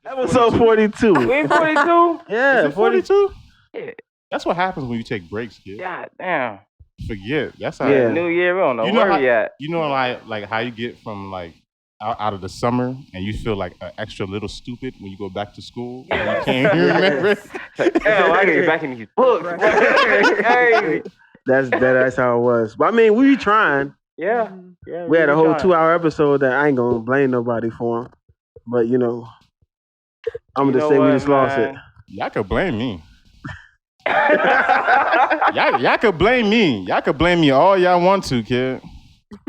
Episode 42. We in 42? Yeah, 42. Yeah. That's what happens when you take breaks, kid. God damn. Forget. That's how. Yeah. New year, we don't know You know where how, we at. you know like how you get from like out of the summer and you feel like an extra little stupid when you go back to school and you can't remember. Damn, I get back in these books. Crazy. That's how it was. But I mean, we be trying. Yeah. We had a whole 2-hour episode that I ain't gonna blame nobody for. But I'm gonna just say we just lost it. Y'all could blame me. y'all could blame me. Y'all could blame me all y'all want to, kid.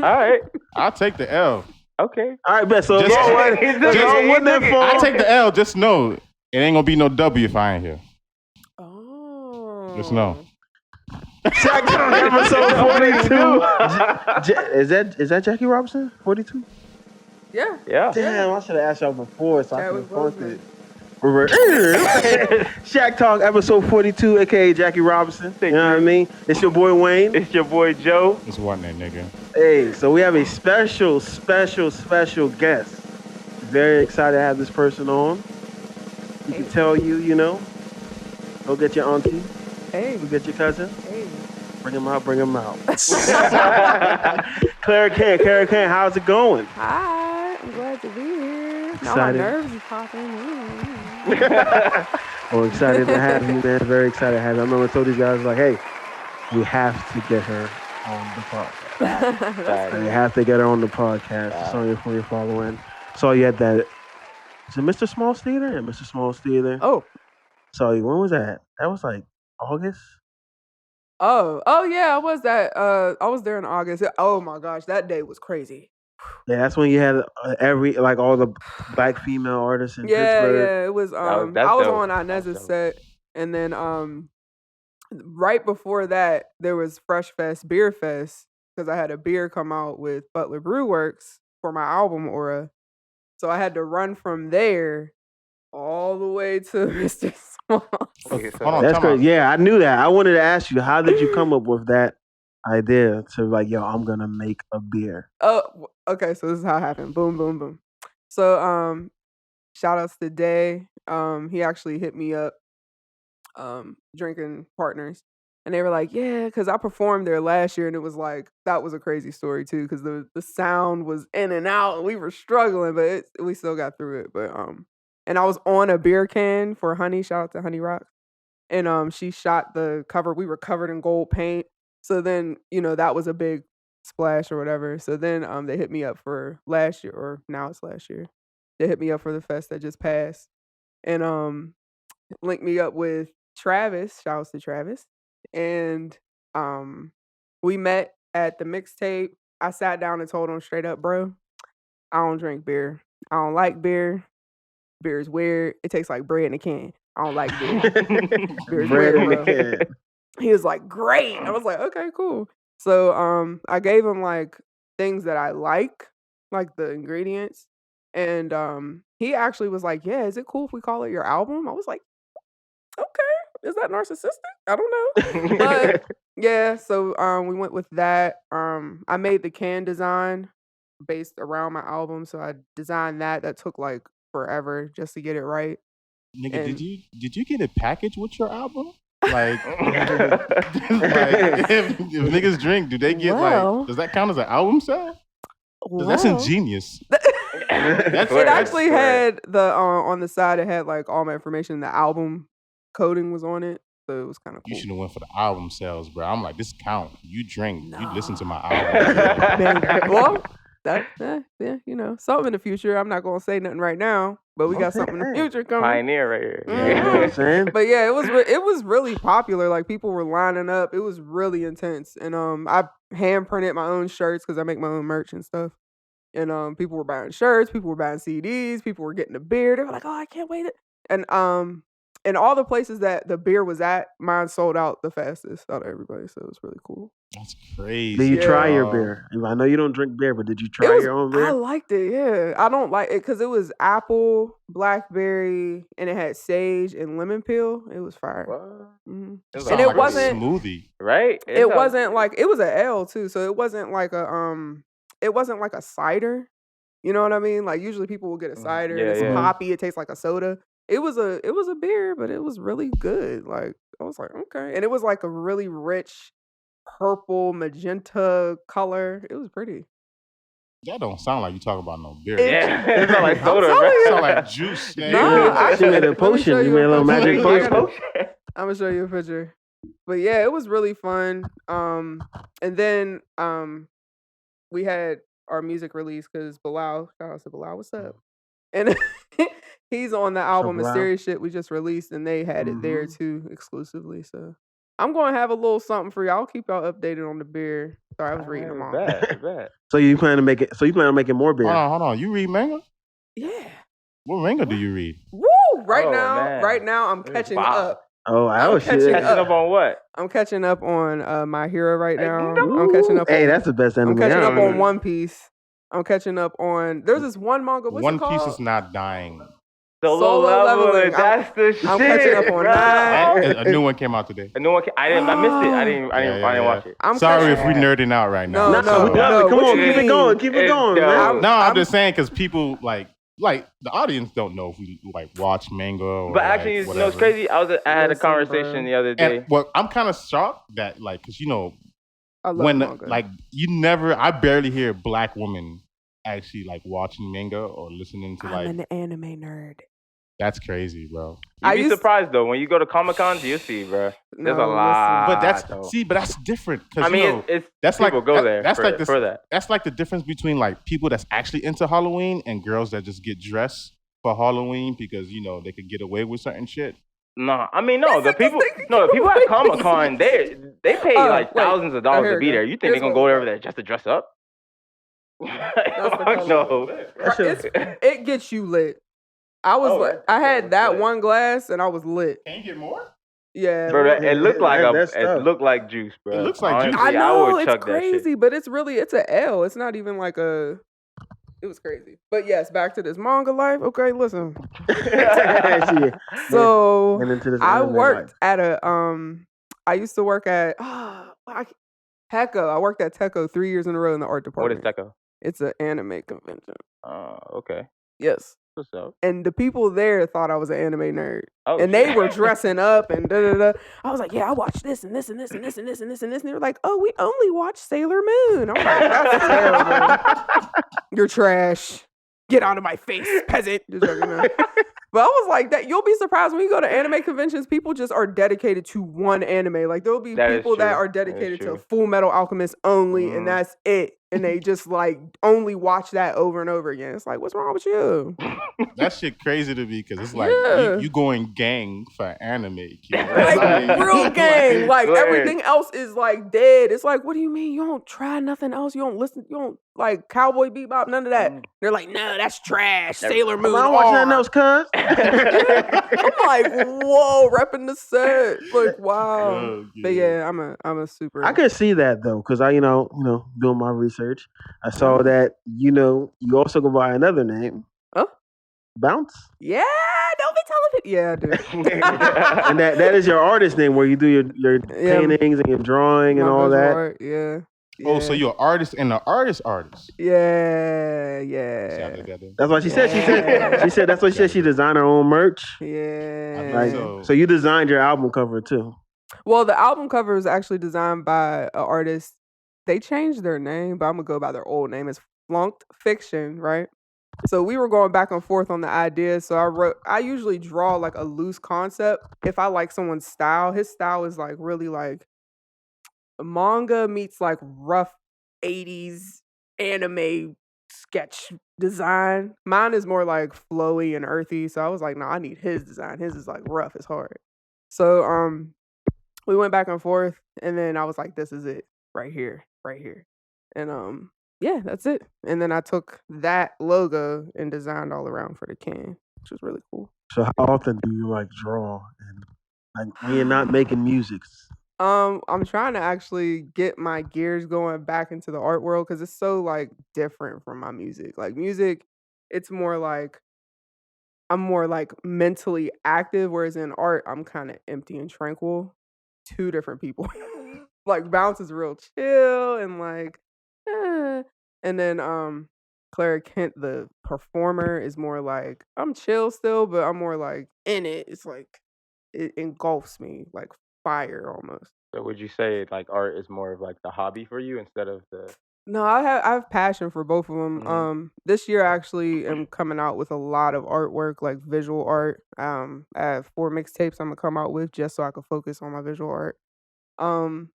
All right. I'll take the L. Okay. All right, bet. So Just- I I take the L. Just know it ain't gonna be no W if I ain't here. Oh. Just know. Check episode 42. Is that Jackie Robinson? 42? Yeah. Yeah. Damn, I should have asked y'all before so I That could was have posted both it. Shaq Talk episode 42, aka Jackie Robinson. You know what I mean? It's your boy Wayne. It's your boy Joe. It's one that nigga. Hey, so we have a special guest. Very excited to have this person on. You can tell go get your auntie, Hey. go get your cousin. Hey. Bring him out. Clara Kent, how's it going? Hi. I'm glad to be here. Now my Excited. nerves are popping. Well, excited to have you, man. Very excited to have you. I remember I told these guys, like, hey, we have to get her on the podcast. We have to get her on the podcast. It's on your following. Saw you at that. Is it Mr. Small's Theater? Yeah, Mr. Small's Theater. Oh. Saw you. When was that? That was like August? Oh yeah, I was there in August. Oh my gosh, that day was crazy. Yeah, that's when you had all the black female artists in Pittsburgh. Yeah, it was I was on Inez's set, and then right before that there was Fresh Fest, Beer Fest, because I had a beer come out with Butler Brew Works for my album Aura. So I had to run from there all the way to Mr. Small. That's crazy. Yeah, I knew that. I wanted to ask you, how did you come up with that idea to I'm gonna make a beer? Oh, okay. So this is how it happened. Boom, boom, boom. So shout outs to Day. He actually hit me up, drinking partners. And they were like, yeah, because I performed there last year and it was like, that was a crazy story too, because the sound was in and out and we were struggling, but we still got through it. But and I was on a beer can for Honey, shout out to Honey Rock. And she shot the cover. We were covered in gold paint. So then, that was a big splash or whatever. So then they hit me up for last year, or now it's last year. They hit me up for the fest that just passed. And linked me up with Travis. Shout outs to Travis. And we met at the mixtape. I sat down and told him straight up, bro, I don't drink beer. I don't like beer. Beer is weird. It tastes like bread in a can. I don't like beer. Beer is Bread weird, in the bro. can. He was like, great. I was like, okay, cool. So I gave him like things that I like the ingredients. And he actually was like, yeah, is it cool if we call it your album? I was like, okay, is that narcissistic? I don't know. But yeah, so we went with that. I made the can design based around my album. So I designed that. That took like forever just to get it right. Nigga, And- did you get it packaged with your album? Like, if niggas drink, do they get does that count as an album sale? 'Cause that's ingenious. It actually had the on the side. It had like all my information. The album coding was on it, so it was kind of cool. You should have went for the album sales, bro. I'm like, this count. You drink, you listen to my album. Man, well, that something in the future. I'm not gonna say nothing right now, but we got something in the future coming. Pioneer right here. You know what I'm saying? But yeah, it was really popular. Like people were lining up. It was really intense. And I hand printed my own shirts because I make my own merch and stuff. And people were buying shirts, people were buying CDs, people were getting a beer. They were like, "Oh, I can't wait!" And all the places that the beer was at, mine sold out the fastest out of everybody. So it was really cool. That's crazy. Did you try your beer? I know you don't drink beer, but did you try your own beer? I liked it. Yeah, I don't like it because it was apple, blackberry, and it had sage and lemon peel. It was fire. Mm-hmm. And it wasn't a smoothie, right? It wasn't like it was an ale too, so it wasn't like a cider. You know what I mean? Like usually people will get a cider and Yeah, it's yeah. poppy. It tastes like a soda. It was a beer, but it was really good. Like I was like, okay, and it was like a really rich purple magenta color. It was pretty. That don't sound like you talk about no beer. Yeah, it's not like I'm soda, telling bro. It you. sound like juice. No, Yeah. She made a let me potion. show You you made a a little picture. magic I potion. I'm gonna show you a picture. But yeah, it was really fun. And then we had our music release because Bilal, shout out to Bilal, what's up? And he's on the album Bilal? Mysterious Shit we just released, and they had it there Mhm. too exclusively. So I'm gonna have a little something for y'all. I'll keep y'all updated on the beer. Sorry, I was reading them all. Bad. So you plan to make it? So you plan on making more beer? Hold on. You read manga? Yeah. What manga do you read? Woo! Right Oh, now, man. I'm This is catching wild. up. Oh, I'm shit. catching Catching up on what? I'm catching up on My Hero right now. no. I'm catching up. Hey, on, that's the best anime. I'm catching up ever. on One Piece. I'm catching up on. There's this one manga. What's One it called? Piece is not dying. Solo leveling. That's the shit. I'm catching up on bro. that. A new one came out today. And no one. I missed it. I didn't watch it. I'm Sorry catching- if we nerding out right now. No, No, we no. love it. Come what on, you keep it mean? going. Keep it going, man. No, I'm I'm- just saying because people like the audience don't know if we like watch manga or But actually, like, you know, it's whatever. crazy. I had a Listen, conversation bro. the other day. And well, I'm kind of shocked that like because I love when manga. like I barely hear a black women actually like watching manga or listening to like I'm an anime nerd. that's crazy, bro. You'd be surprised though when you go to Comic Cons. You see, bro. There's a No, lot. But though. that's different because I mean, it's that's people like go there. That's for, like this. for that. That's like the difference between like people that's actually into Halloween and girls that just get dressed for Halloween because they could get away with certain shit. No, I mean no. The That's people, like- no, the people at Comic Con, they pay like wait. thousands of dollars here to we be go. there. You think Here's they're gonna what- go over there just to dress up? the Fuck no. It gets you lit. I was Oh, like, that's- I had that's that lit. one glass and I was lit. Can you get more? Yeah, Bro, it looked like That's it tough. looked like juice, bro. It looks like juice. I Honestly, know would it's chug that shit. crazy, but it's a L. It's not even like a. It was crazy, but yes, back to this manga life. Okay, listen. So Get into this I anime worked life. at a I used to work at Teco. I worked at Teco 3 years in a row in the art What is department. Teco? It's an anime convention. Okay. Yes. What's up? And the people there thought I was an anime nerd. Oh, And they shit. were dressing up and da da da. I was like, yeah, I watch this and this and this and this and this and this and this. And they were like, oh, we only watch Sailor Moon. I'm like, that's terrible. You're trash. Get out of my face, peasant. Just joking, man. But I was like, that you'll be surprised when you go to anime conventions, people just are dedicated to one anime. Like there'll be That is people that true. are That is dedicated to true. Full Metal Alchemist only, Mhm. and that's it. And they just like only watch that over and over again. It's like, what's wrong with you? That shit crazy to me because it's like Yeah. you going gang for anime. Kid. Like real gang. Like Go ahead. everything else is like dead. It's like, what do you mean? You don't try nothing else? You don't listen? You don't like Cowboy Bebop? None of that. They're like, no, that's trash. Sailor Moon. I don't watch nothing R." else, cuz. I'm like, whoa, repping the set. Like, wow. Oh, But yeah, I'm a super. I could see that though, because I, doing my research, I saw that, you also go by another name. Huh? Bounce. Yeah, don't be telling people. Yeah, I do. And that is your artist name where you do your Yeah. paintings and your drawing and My all visual that. art, yeah. Oh, so you're an artist and an artist. Yeah, See how yeah, they got that? That's what she said. Yeah. She said that's what she said. She designed her own merch. yeah. Like, So- so you designed your album cover too. Well, the album cover is actually designed by an artist. They changed their name, but I'm gonna go by their old name. It's Flunked Fiction, right? So we were going back and forth on the idea. So I usually draw like a loose concept. If I like someone's style, his style is like really like manga meets like rough 80s anime sketch design. Mine is more like flowy and earthy. So I was like, no, I need his design. His is like rough, it's hard. So we went back and forth and then I was like, this is it. Right here. And yeah, that's it. And then I took that logo and designed all around for the can, which was really cool. So how often do you like draw and like when you're not making music? I'm trying to actually get my gears going back into the art world because it's so like different from my music. Like music, it's more like I'm more like mentally active, whereas in art, I'm kind of empty and tranquil. Two different people. Like Bounce is real chill and like, and then Clara Kent, the performer, is more like I'm chill still, but I'm more like in it. It's like it engulfs me like fire almost. So would you say like art is more of like the hobby for you instead of the? No, I have passion for both of them. This year I actually am coming out with a lot of artwork, like visual art. I have 4 mixtapes I'm gonna come out with just so I can focus on my visual art. Um,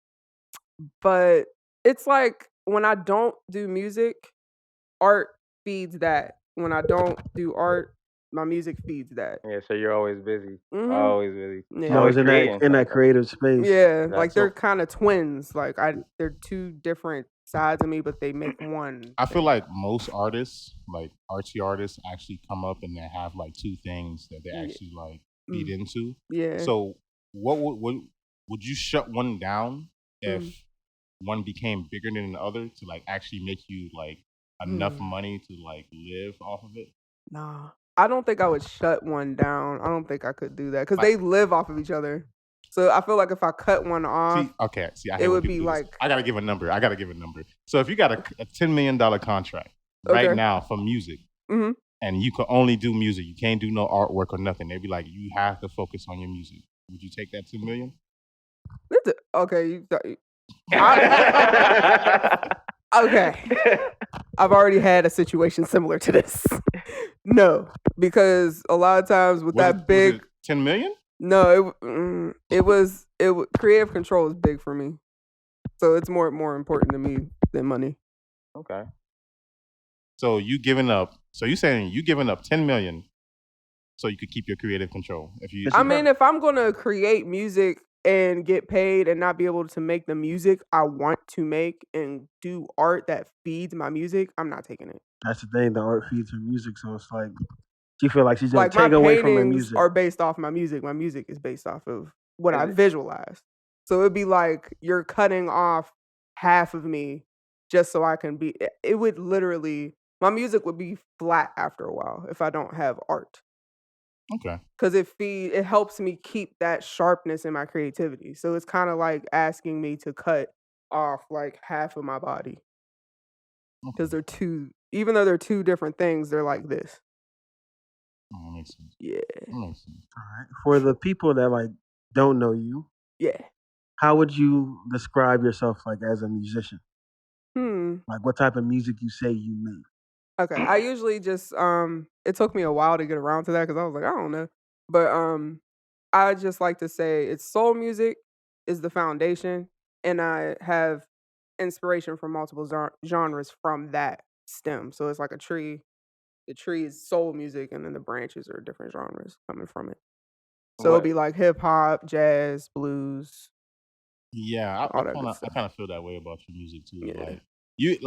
but it's like when I don't do music, art feeds that. When I don't do art, my music feeds that. Yeah, so you're always busy. Mhm. Always busy. Yeah. No, Always it's in creating that something. creative space. Yeah, like That's they're so- kind of twins. Like they're 2 different sides of me, but they make one. I feel thing. like most artists, like artsy artists, actually come up and they have like 2 things that they Yeah. actually like feed into. Yeah. So, what would you shut one down if Mm. one became bigger than the other to like actually make you like enough Mm. money to like live off of it? Nah, I don't think I would shut one down. I don't think I could do that because Like- they live off of each other. So I feel like if I cut one off, See, okay, I it hate when would people be do this. like- I gotta give a number. So if you got a $10 million contract right Okay. now for music, Mhm. and you can only do music, you can't do no artwork or nothing. They'd be like, you have to focus on your music. Would you take that $10 million? okay, okay. I've already had a situation similar to this. No, because a lot of times with Was that big, it 10 million? no, it was creative control is big for me, so it's more important to me than money. Okay. So you saying you giving up 10 million so you could keep your creative control. I mean, if I'm gonna create music and get paid and not be able to make the music I want to make and do art that feeds my music, I'm not taking it. That's the thing. The art feeds her music, so it's like she feel like she's gonna Like my take away from her paintings music. are based off my music. My music is based off of what Is I it- visualize. So it'd be like you're cutting off half of me just so I can be. It would literally, my music would be flat after a while if I don't have art. Okay. Because it helps me keep that sharpness in my creativity. So it's kind of like asking me to cut off like half of my body because they're two. Even though they're 2 different things, they're like this. Oh, that makes sense. Yeah, That makes sense. All right. For the people that like don't know you, yeah. how would you describe yourself like as a musician? Hmm. Like what type of music you say you make? Okay, I usually just it took me a while to get around to that because I was like, I don't know. But I just like to say it's soul music is the foundation, and I have inspiration from multiple genres from that stem. So it's like a tree. The tree is soul music, and then the branches are different genres coming from it. So it'll What- be like hip hop, jazz, blues. Yeah, All that good I stuff. kind of feel that way about your music too. Yeah. Like you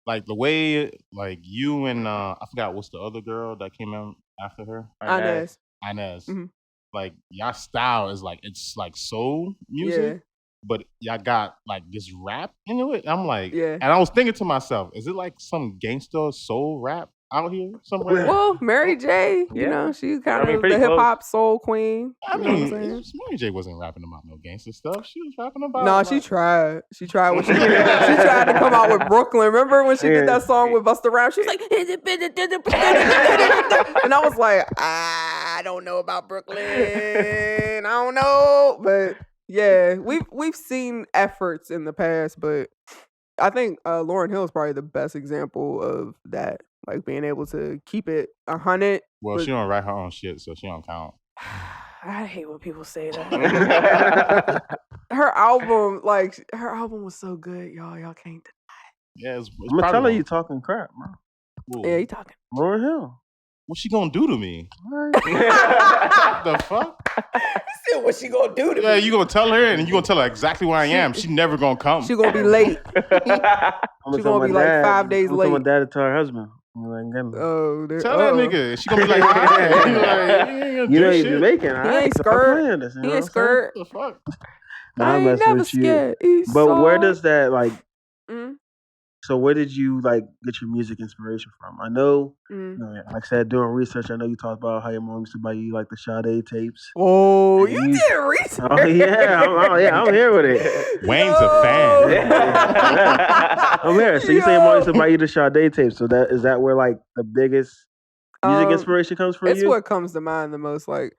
like the way like you and I forgot what's the other girl that came out after her? Inez. Inez. Mhm. Like y'all style is like it's like soul music, Yeah. but y'all got like this rap into it. I'm like, Yeah. and I was thinking to myself, is it like some gangster soul rap out here somewhere? Well, Mary J, you Yeah. know, she's kind of pretty the hip close. hop soul queen. I You know what I'm mean, saying? Mary J wasn't rapping about no gangster stuff. She was rapping about No, like, she tried. She tried when she tried to come out with Brooklyn. Remember when she did that song with Busta Rhymes? She was like, and I was like, I don't know about Brooklyn. I don't know, but yeah, we've seen efforts in the past, but I think Lauryn Hill is probably the best example of that, like being able to keep it 100. Well, but- she don't write her own shit, so she don't count. I hate when people say that. Her album was so good, y'all. Y'all can't. Yeah, it's I'm probably telling wrong. you, talking crap, bro. Well, Yeah, you talking. Lauryn Hill. What's she gonna do to me? Right. The fuck? Still, what she gonna do to Yeah, me? you gonna tell her, and you gonna tell her exactly where I am. She never gonna come. She gonna be late. I'm She gonna be like 5 days I'm telling my late. dad to tell her husband. I'm like, get me. Oh, Tell that nigga. She gonna be like, "Hi." You like, you ain't gonna You do know he's shit. Jamaican. He alright? ain't Stop scared. playing this, you know He what ain't I'm saying? scared. The fuck? Nah, I I'm ain't messing never with you. scared. But where does that like? Mm? So where did you like get your music inspiration from? I know, like I said, doing research, I know you talked about how your mom used to buy you like the Sade tapes. Oh, you did research. Oh yeah, I'm here with it. Wayne's a fan. I'm here. So you say your mom used to buy you the Sade tapes? So is that where like the biggest music inspiration comes from? It's what comes to mind the most. Like,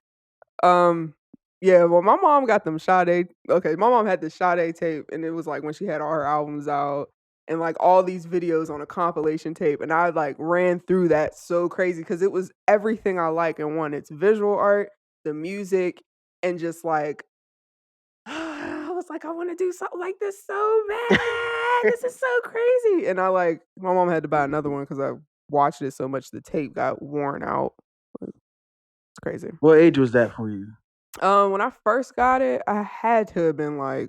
yeah. Well, my mom got them Sade. Okay, my mom had the Sade tape, and it was like when she had all her albums out. And like all these videos on a compilation tape, and I like ran through that so crazy because it was everything I like in one. It's visual art, the music, and just like I was like, I want to do something like this so bad. This is so crazy. And my mom had to buy another one because I watched it so much the tape got worn out. It's crazy. What age was that for you? When I first got it, I had to have been like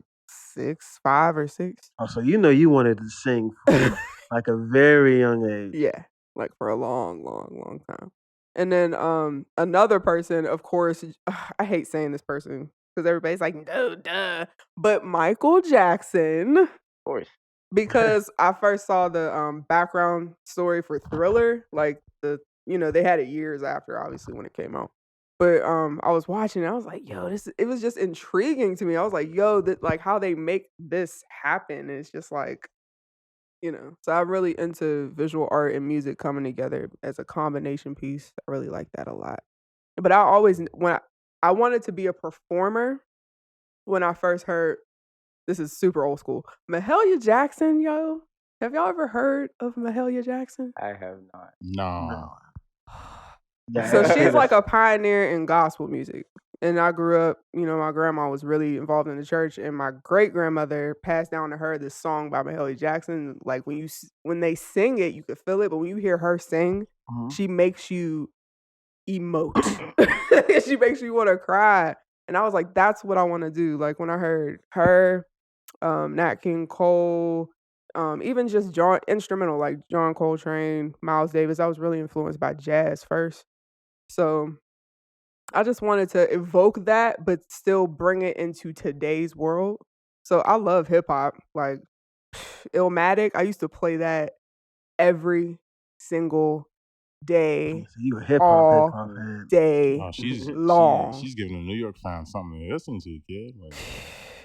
5 or 6. Oh, so you wanted to sing from like a very young age. Yeah, like for a long, long, long time. And then another person, of course, I hate saying this person because everybody's like, no, duh. But Michael Jackson. Of course. Because I first saw the background story for Thriller, like they had it years after, obviously, when it came out. But I was watching it, I was like, yo, it was just intriguing to me. I was like, yo, like how they make this happen is just like, So I'm really into visual art and music coming together as a combination piece. I really like that a lot. But I always, when I wanted to be a performer, when I first heard, this is super old school, Mahalia Jackson, yo. Have y'all ever heard of Mahalia Jackson? I have not. No. So she's like a pioneer in gospel music. And I grew up, my grandma was really involved in the church, and my great grandmother passed down to her this song by Mahalia Jackson. Like when they sing it, you can feel it, but when you hear her sing, she makes you emote. She makes you want to cry. And I was like, that's what I want to do. Like when I heard her, Nat King Cole, even just instrumental like John Coltrane, Miles Davis, I was really influenced by jazz first. So I just wanted to evoke that, but still bring it into today's world. So I love hip hop, like Illmatic. I used to play that every single day. So you a hip hop day long. She's giving the New York fans something to listen to, kid. Like,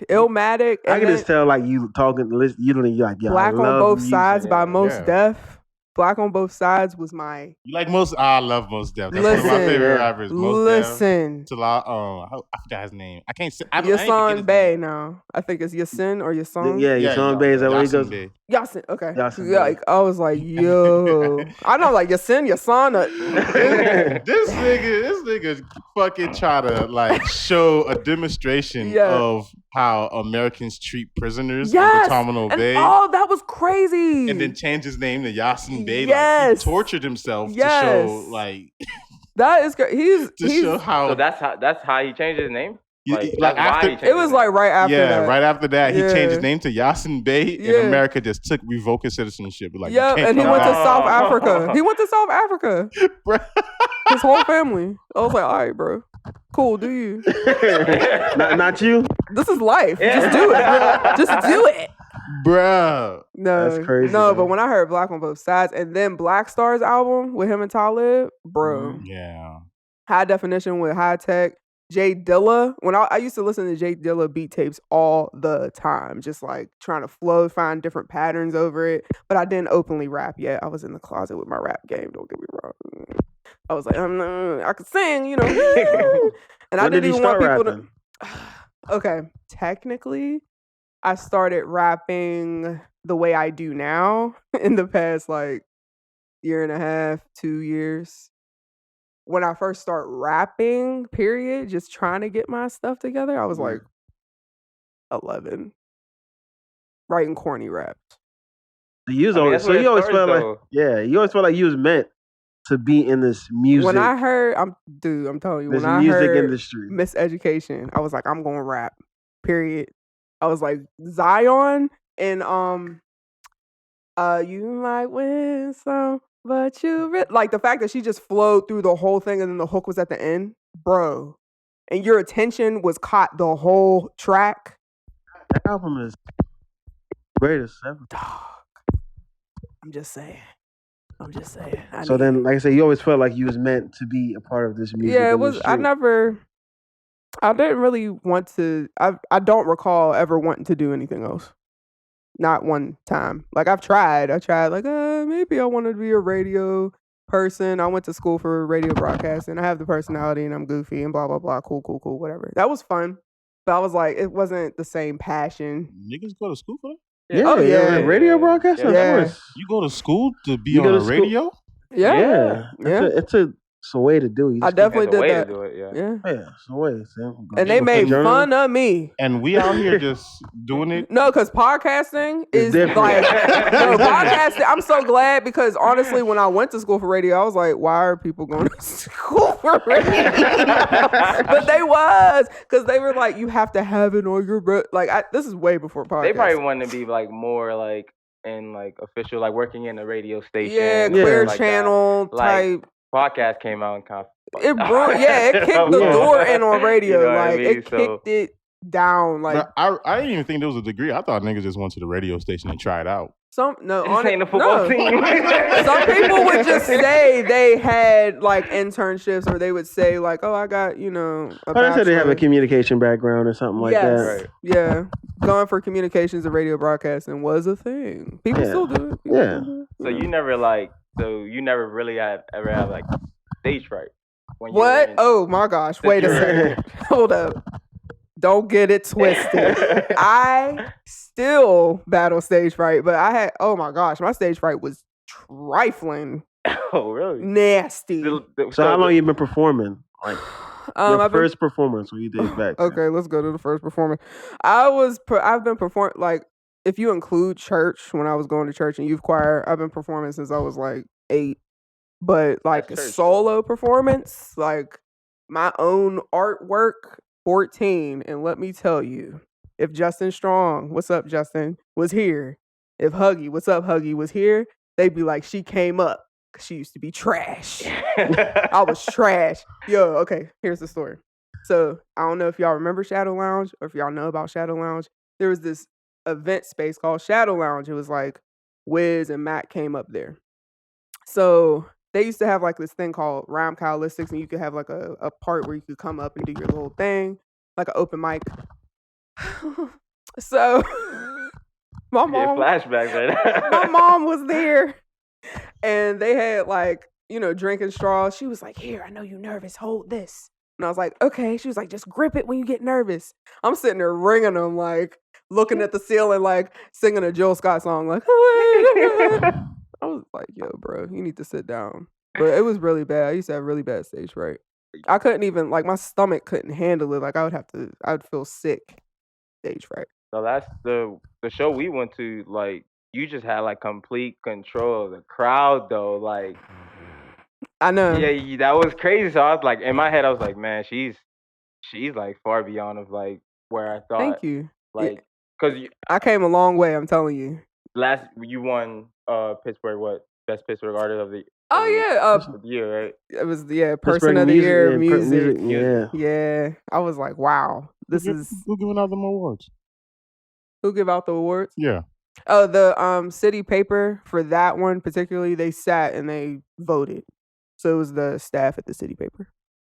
Illmatic. I can just tell, like you talking, you like, yeah, Black on Both Sides by Mos Def. Black on Both Sides was my. You like I love Mos Def. That's one of my favorite rappers. Listen. I forgot his name. I can't say. Yasin Bey now. I think it's Yasin or Yasin. Yeah, Yasin Bey. Is that where he goes? Yasin. Okay. Like I was like, yo. I know, like Yasin. This nigga fucking try to like show a demonstration of how Americans treat prisoners in Guantanamo Bay. Oh, that was crazy. And then change his name to Yasin Bey. Yes. Like, he tortured himself to show like that is great. He's show how. So that's how he changed his name. Like after, it was like right after that. Yeah, right after that, he changed his name to Yasin Bey, and America just revoked his citizenship. Like, and he went to South Africa. He went to South Africa. His whole family. I was like, all right, bro. Cool, do you? not you? This is life. Just do it. Just do it. Bruh. No, that's crazy. No, but when I heard Black on Both Sides and then Black Star's album with him and Talib, bro. Yeah. High Definition with High Tech. Jay Dilla. When I used to listen to Jay Dilla beat tapes all the time, just like trying to flow, find different patterns over it. But I didn't openly rap yet. I was in the closet with my rap game. Don't get me wrong. I was like, I could sing, and I didn't even want people rapping? To. Okay, technically, I started rapping the way I do now in the past like year and a half, 2 years. When I first start rapping, period, just trying to get my stuff together, I was like 11, writing corny raps. You always felt like you always felt like you was meant to be in this music. When I heard, I'm telling you, this when I music heard industry, Miseducation, I was like, I'm going to rap. Period. I was like Zion and you might win some, but you like the fact that she just flowed through the whole thing and then the hook was at the end, bro. And your attention was caught the whole track. That album is greatest ever. I'm just saying. So then, like I said, you always felt like you was meant to be a part of this music Yeah, it was. industry. I didn't really want to. I don't recall ever wanting to do anything else. Not one time. Like I tried. Like maybe I wanted to be a radio person. I went to school for radio broadcasting. I have the personality and I'm goofy and blah blah blah. Cool, whatever. That was fun. But I was like, it wasn't the same passion. Niggas go to school for that? Yeah, Oh, yeah. radio broadcasting. Of course. You go to school to be You go on to a radio? Yeah. It's a way to do it. I definitely did that. To do it, yeah. Yeah, it's a way. And they made fun of me. And we out here just doing it. No, because podcasting is different. like podcasting. I'm so glad because honestly, when I went to school for radio, I was like, why are people going to school for radio? But they was because they were like, you have to have it on your this is way before podcasting. They probably wanted to be like more like in like official, like working in a radio station. Yeah, Clear Channel type. Podcast came out and kind of it kicked the door in on radio. You know what I like mean? it kicked it down. Like I didn't even think there was a degree. I thought niggas just went to the radio station and tried out. Some ain't a football team. Some people would just say they had like internships, or they would say like, "Oh, I got they said they have a communication background or something like that. Right. Yeah, going for communications and radio broadcasting was a thing. People still do it. Yeah. So you never really ever have like stage fright. When What? Oh my gosh! Wait a second. Hold up. Don't get it twisted. I still battle stage fright, but I had, oh my gosh, my stage fright was trifling. Oh, really? Nasty. So how long you been performing? Like your first performance when you did back. Okay, let's go to the first performance. I've been performing, like, if you include church, when I was going to church and youth choir, I've been performing since I was like 8. But like solo performance, like my own artwork, 14. And let me tell you, if Justin Strong, what's up, Justin, was here, if Huggy, what's up, Huggy, was here, they'd be like, she came up because she used to be trash. I was trash. Yo, okay, here's the story. So I don't know if y'all remember Shadow Lounge or if y'all know about Shadow Lounge. There was this event space called Shadow Lounge. It was like Wiz and Matt came up there. So they used to have like this thing called Rhyme Cowlistics, and you could have like a part where you could come up and do your little thing, like an open mic. So my mom, flashbacks right my mom was there, and they had like, drinking straws. She was like, "Here, I know you nervous. Hold this." And I was like, "Okay." She was like, "Just grip it when you get nervous." I'm sitting there ringing them, like looking at the ceiling, like singing a Jill Scott song, like. I was like, yo, bro, you need to sit down. But it was really bad. I used to have really bad stage fright. I couldn't even, like, my stomach couldn't handle it. Like, I would feel sick. Stage fright. So that's the show we went to. Like, you just had like complete control of the crowd, though. Like, I know. Yeah, that was crazy. So I was like, in my head, I was like, man, she's like far beyond of like where I thought. Thank you. Like, cause I came a long way. I'm telling you. You won Pittsburgh best Pittsburgh artist of the year, right? It was person of the year, music. Yeah. I was like, wow, who giving out them awards? Who give out the awards? Yeah. Oh, the city paper for that one particularly, they sat and they voted. So it was the staff at the city paper.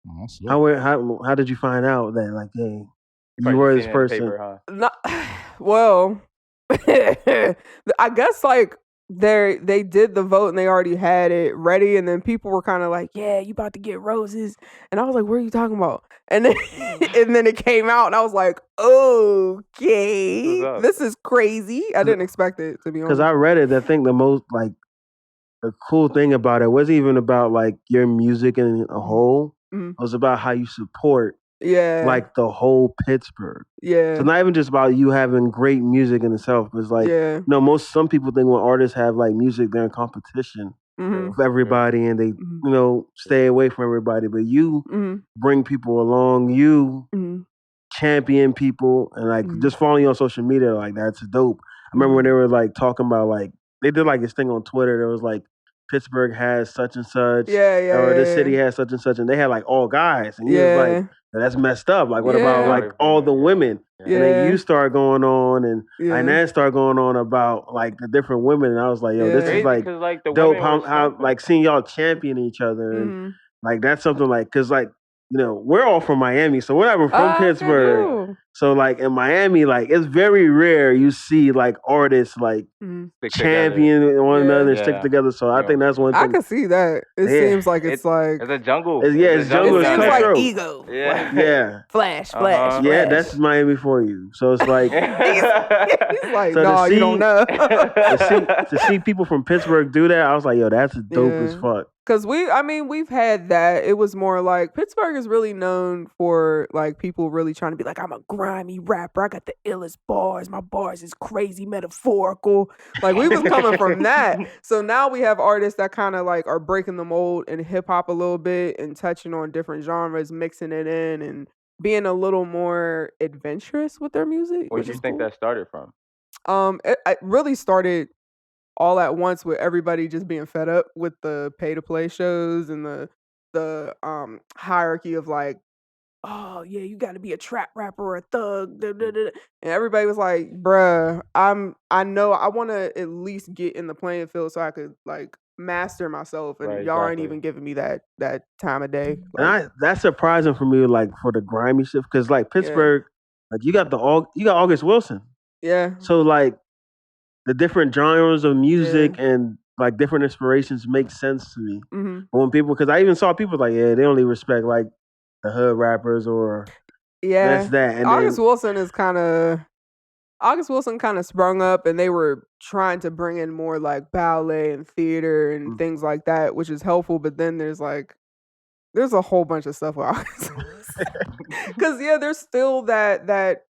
How did you find out that, like, hey, you were this person? Paper, huh? Well, I guess like they did the vote and they already had it ready, and then people were kind of like, yeah, you about to get roses, and I was like, what are you talking about? And then and then it came out and I was like, okay, this is crazy. I didn't expect it, to be honest. Because I read it, I think the cool thing about it wasn't even about like your music in a whole. Mm-hmm. It was about how you support like the whole Pittsburgh. Yeah. So not even just about you having great music in itself, but it's like, some people think when artists have like music, they're in competition with everybody and they, stay away from everybody. But you bring people along, you champion people, and like just following you on social media, like that's dope. I remember when they were like talking about like, they did like this thing on Twitter. There was like, Pittsburgh has such and such. Or the city has such and such. And they had like all guys. And he was like, that's messed up. Like, what Yeah. about like all the women? Yeah. And then you start going on, and Yeah. Inez started going on about like the different women, and I was like, yo, this Crazy is like 'cause, like, the dope. women How were like seeing y'all champion each other, and Mhm. like that's something like because like we're all from Miami, so we're not even from Okay, Pittsburgh. cool. So like in Miami, like it's very rare you see like artists like Mhm. Stick together. champion one another and Yeah. stick together. So I Yeah. think that's one I thing. can see that. It Yeah. seems like it's like It's a jungle. It's a jungle, it it's seems down like there. cutthroat. ego. Yeah. Yeah. Flash, Uh-huh. flash, Yeah, flash. that's Miami for you. So it's like He's like, So to no, you see- don't know. to see people from Pittsburgh do that, I was like, yo, that's dope as Yeah. fuck. Because we've had that. It was more like Pittsburgh is really known for like people really trying to be like, I'm a grimy rapper. I got the illest bars. My bars is crazy metaphorical. Like we was coming from that. So now we have artists that kind of like are breaking the mold in hip hop a little bit and touching on different genres, mixing it in and being a little more adventurous with their music. Where which do you is think cool. that started from? It really started all at once with everybody just being fed up with the pay to play shows and the hierarchy of like, oh yeah, you got to be a trap rapper or a thug, da, da, da. And everybody was like, bruh, I know I want to at least get in the playing field so I could like master myself, and Right, y'all ain't exactly. even giving me that time of day. And that's surprising for me, like for the grimy shit, because like Pittsburgh, like you got August Wilson. Yeah. So like the different genres of music and like different inspirations make sense to me. Mm-hmm. But when people, because I even saw people like, yeah, they only respect like the hood rappers or that's that. And August then Wilson kind of sprung up, and they were trying to bring in more like ballet and theater and things like that, which is helpful. But then there's a whole bunch of stuff with August Wilson. Because there's still that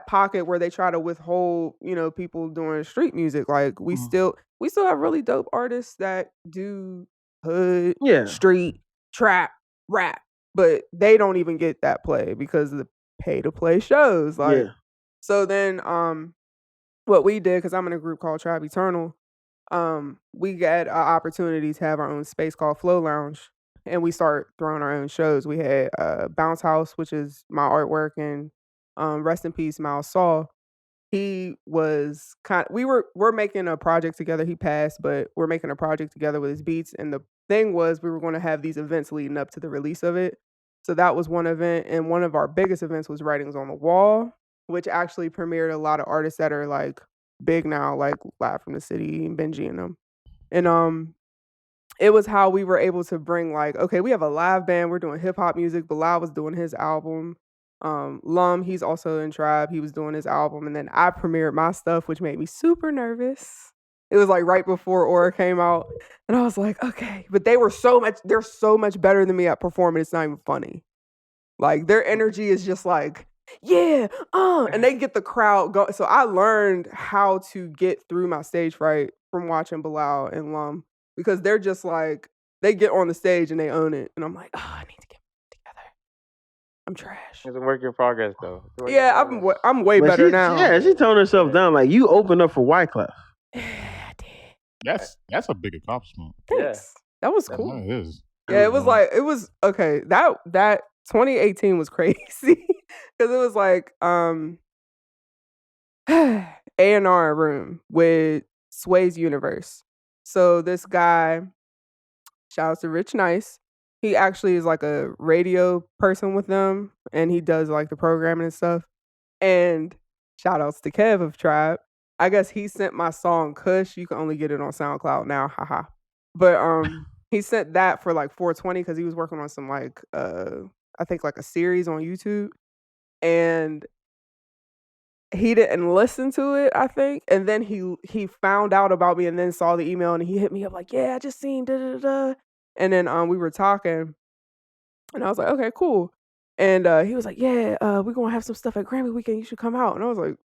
pocket where they try to withhold, people doing street music. Like we still have really dope artists that do hood, street, trap, rap, but they don't even get that play because of the pay to play shows. Like, so then, what we did, because I'm in a group called Tribe Eternal, we got an opportunity to have our own space called Flow Lounge, and we start throwing our own shows. We had Bounce House, which is my artwork, and rest in peace, Miles Saul. He was we're making a project together. He passed, but we're making a project together with his beats. And the thing was, we were going to have these events leading up to the release of it. So that was one event, and one of our biggest events was Writings on the Wall, which actually premiered a lot of artists that are like big now, like Live from the City and Benji and them. And it was how we were able to bring like, okay, we have a live band, we're doing hip hop music. Bilal was doing his album. Lum, he's also in Tribe. He was doing his album, and then I premiered my stuff, which made me super nervous. It was like right before Aura came out, and I was like, okay. But they're so much better than me at performing. It's not even funny. Like their energy is just like, yeah, and they get the crowd going. So I learned how to get through my stage fright from watching Bilal and Lum, because they're just like, they get on the stage and they own it, and I'm like, oh, I need to get together. I'm trash. It's a work in progress, though. Yeah, I'm way better now. Yeah, she toned herself down. Like you opened up for Wyclef. That's a big accomplishment. Thanks. That was cool. It is. Yeah, it was okay. That 2018 was crazy because it was like A&R room with Sway's Universe. So this guy, shout out to Rich Nice, he actually is like a radio person with them, and he does like the programming and stuff. And shout outs to Kev of Tribe. I guess he sent my song Kush. You can only get it on SoundCloud now, haha. But he sent that for like 420 because he was working on some like I think like a series on YouTube, and he didn't listen to it, I think. And then he found out about me and then saw the email, and he hit me up like, yeah, I just seen da da da. And then we were talking, and I was like, okay, cool. And he was like, yeah, we're gonna have some stuff at Grammy weekend. You should come out. And I was like,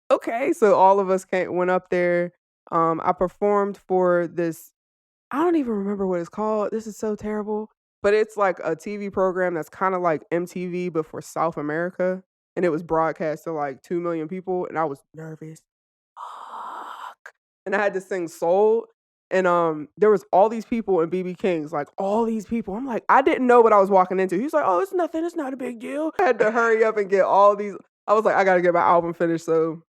okay. So all of us went up there. I performed for this. I don't even remember what it's called. This is so terrible. But it's like a TV program that's kind of like MTV, but for South America. And it was broadcast to like 2 million people. And I was nervous. Fuck. And I had to sing Soul. And there was all these people in BB King's, like all these people. I'm like, I didn't know what I was walking into. He was like, oh, it's nothing. It's not a big deal. I had to hurry up and get all these. I was like, I got to get my album finished. So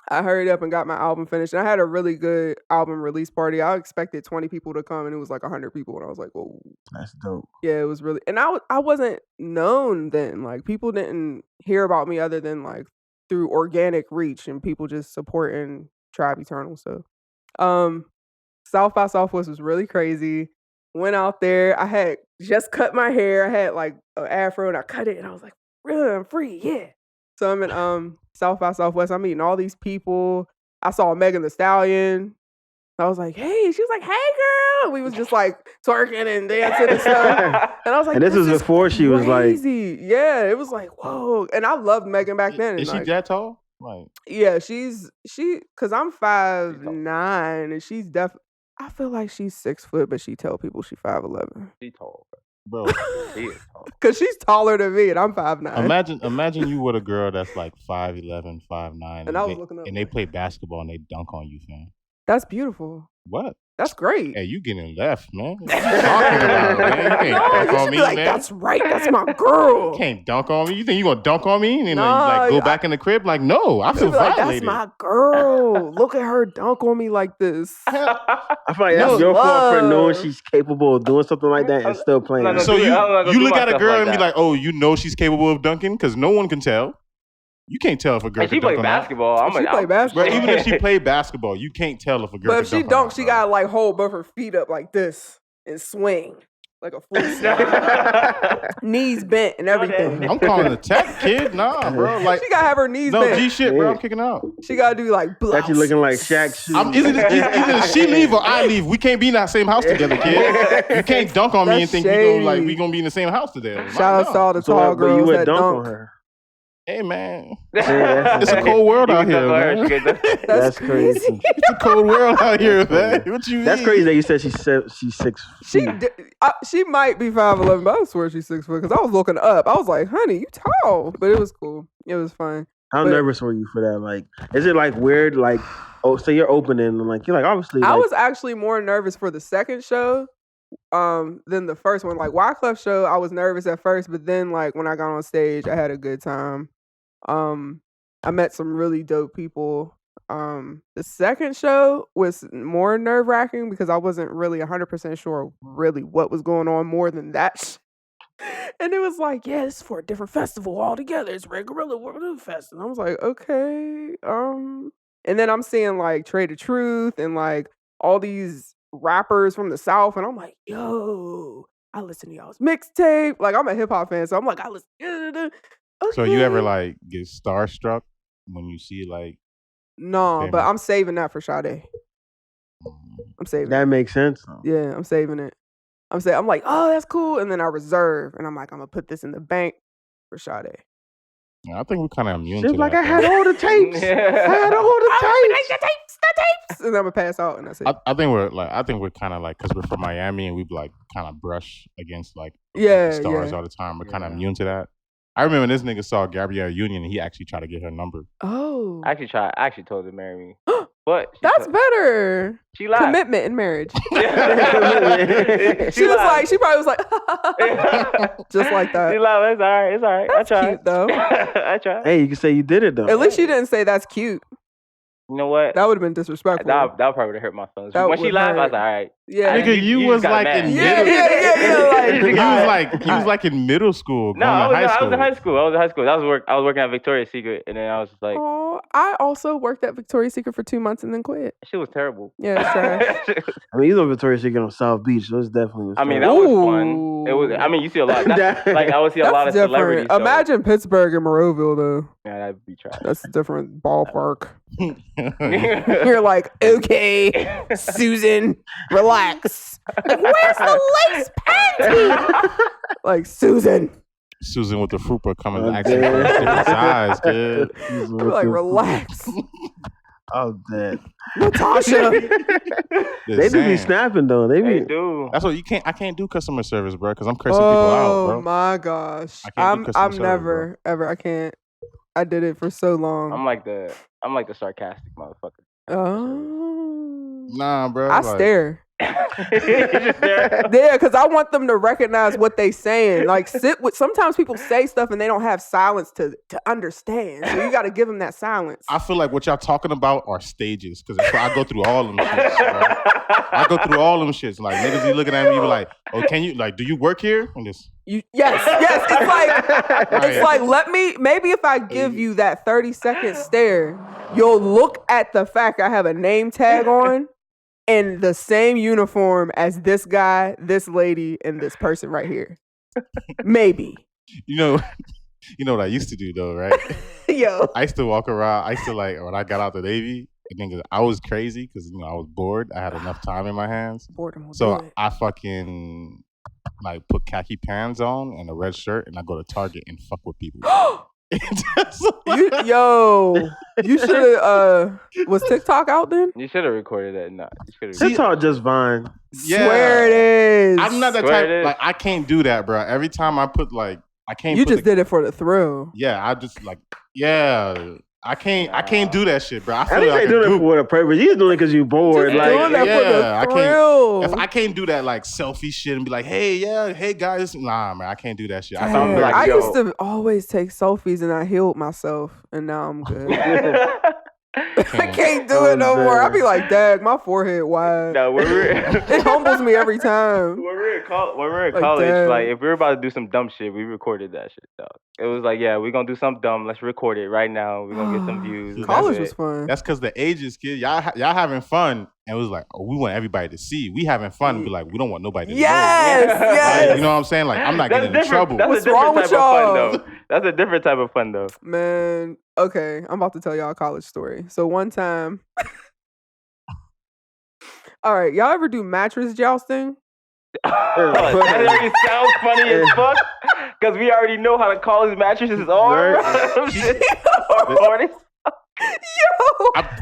I hurried up and got my album finished. And I had a really good album release party. I expected 20 people to come, and it was like 100 people. And I was like, whoa. That's dope. Yeah, it was really. And I wasn't known then. Like, people didn't hear about me other than like through organic reach and people just supporting Tribe Eternal. So, South by Southwest was really crazy. Went out there. I had just cut my hair. I had like an afro and I cut it and I was like, really, I'm free. Yeah. So I'm in South by Southwest. I'm meeting all these people. I saw Megan Thee Stallion. I was like, hey. She was like, hey, girl. We was just like twerking and dancing and stuff. And I was like, and this was before she was like, yeah, it was like, whoa. And I loved Megan back then. Is like, she that tall? Like, yeah, because I'm 5'9", and she's definitely. I feel like she's 6 foot, but she tell people she's 5'11". She tall, bro. She is tall. Cause she's taller than me, and I'm 5'9". Imagine you with a girl that's like 5'11", 5'9", And I was looking up, and they play basketball and they dunk on you, fam. That's beautiful. What? That's great. Hey, you getting left, man. What you talking about, man? You can't dunk on me, like, man. that's right. That's my girl. You can't dunk on me. You think you gonna dunk on me and then Nah, you like go back in the crib? Like, no, I feel like, violated. that's my girl. Look at her dunk on me like this. I feel like that's your fault for knowing she's capable of doing something like that and still playing. So you look at a girl and be like, oh, you know she's capable of dunking? Because no one can tell. You can't tell if a girl can dunk play basketball. She play basketball. But even if she played basketball, you can't tell if a girl. But if she dunks, she gotta like hold both her feet up like this and swing like a full swing. Knees bent and everything. I'm calling a tech kid. Nah, bro. Like she gotta have her knees bent. No G shit, bro. I'm kicking out. She gotta do like blouse. Got you looking like Shaq. Either she leave or I leave. We can't be in that same house together, kid. You can't dunk on me and think we gonna be in the same house together. Shout out to all the tall girls that dunk on her. Hey, man. It's a cold world out here, man. That's crazy. It's a cold world out here, man. What you mean? That's crazy that you said she's 6 feet. She might be 5'11", but I swear she's 6 foot because I was looking up. I was like, honey, you tall. But it was cool. It was fun. How nervous were you for that? Like, is it like weird? Like, oh, so you're opening and like, you're like, obviously. I was actually more nervous for the second show than the first one. Like, Wyclef show, I was nervous at first, but then like when I got on stage, I had a good time. I met some really dope people. The second show was more nerve-wracking because I wasn't really 100% sure really what was going on more than that. And it was like, yeah, this is for a different festival altogether. It's Red Gorilla World Fest. And I was like, okay. And then I'm seeing like Trade of Truth and like all these rappers from the South. And I'm like, yo, I listen to y'all's mixtape. Like, I'm a hip-hop fan. So I'm like, I listen. Okay. So you ever like get starstruck when you see like? No, but I'm saving that for Sade. I'm saving that. Makes sense. Yeah, I'm saving it. I'm like, oh, that's cool. And then I reserve. And I'm like, I'm going to put this in the bank for Sade. I think we're kind of immune to that. Like, I had all the tapes. I had all the tapes. And I'm going to pass out and that's it. I think we're kind of like, because we're from Miami and we like kind of brush against like stars all the time. We're kind of immune to that. I remember this nigga saw Gabrielle Union and he actually tried to get her number. Oh. I actually told her to marry me. But that's better. She lied. Commitment in marriage. She probably was like, just like that. She lied. It's all right. It's all right. That's I tried. Cute though. I tried. Hey, you can say you did it though. At least you didn't say that's cute. You know what? That would have been disrespectful. That probably would have hurt my feelings. When she laughed, I was like, all right. Yeah. Nigga, you was like in in middle school. No, I was in high school. I was working at Victoria's Secret, and then I was just like, oh, I also worked at Victoria's Secret for 2 months and then quit. Shit was terrible. Yeah, it's trash. I mean, you know Victoria's Secret on South Beach, so it's definitely. I mean, that was fun. It was. I mean, you see a lot. Like I would see a lot of celebrities. Imagine Pittsburgh and Moroville though. Yeah, that'd be trash. That's a different ballpark. You're like, okay, Susan, relax. Like, where's the lace panty? Like, Susan with the fupa coming actually from different sides, kid. Like, relax. Oh, dead. Natasha. They do be snapping though. They do. That's what you can't. I can't do customer service, bro, because I'm cursing people out, bro. Oh my gosh. I'm never ever. I can't. I did it for so long. I'm like the sarcastic motherfucker. Oh. Nah, bro. I stare. Just there. Yeah, because I want them to recognize what they saying. Like, sometimes people say stuff and they don't have silence to understand. So you got to give them that silence. I feel like what y'all talking about are stages because I go through all them shits. Right? I go through all them shits. Like niggas be looking at me, be like, "Oh, can you do you work here?" And just yes. It's like maybe if I give you that 30-second stare, you'll look at the fact I have a name tag on. In the same uniform as this guy, this lady, and this person right here. Maybe. You know what I used to do though, right? Yo. I used to walk around. I used to when I got out the Navy, I was crazy because I was bored. I had enough time in my hands. Boredom. So I fucking put khaki pants on and a red shirt, and I go to Target and fuck with people. You should have. Was TikTok out then? You should have recorded that. No, TikTok just Vine. Yeah. Swear it is. I'm not that type. I can't do that, bro. Every time I put I can't. You just did it for the thrill. Yeah, I just I can't do that shit, bro. I feel like doing it for a purpose. You're doing it because you're bored. Just doing that for the thrill. I can't do that selfie shit and be like, hey guys. Nah, man, I can't do that shit. I used to always take selfies and I healed myself, and now I'm good. I can't do it no more. I be like, dag, my forehead wide. No, it humbles me every time. When we were in college, if we were about to do some dumb shit, we recorded that shit, dog. It was like, yeah, we're gonna do something dumb. Let's record it right now. We're gonna get some views. College was fun. That's because the ages, kid. Y'all having fun. And it was like, we want everybody to see. We having fun and be like, we don't want nobody to know. Yes. You know what I'm saying? Like, I'm not getting in trouble. What's wrong with y'all? Fun, though. That's a different type of fun, though. Man, okay. I'm about to tell y'all a college story. So one time... All right, y'all ever do mattress jousting? That already sounds funny as fuck. Because we already know how the college mattresses are.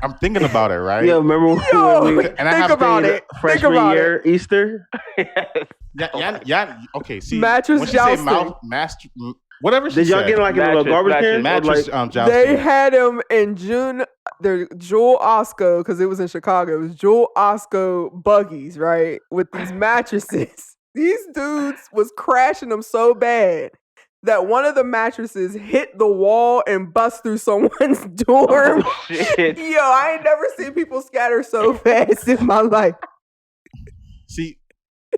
I'm thinking about it, right? Yeah, remember when and I have about it. Freshman year, Easter? Yeah. Okay, see. Mattress jousting. Whatever she Did y'all said. get in a little garbage can? Mattress jousting. They had them in June. They're Jewel Osco, because it was in Chicago. It was Jewel Osco buggies, right? With these mattresses. These dudes was crashing them so bad that one of the mattresses hit the wall and bust through someone's dorm. Oh, shit. Yo, I ain't never seen people scatter so fast in my life. See,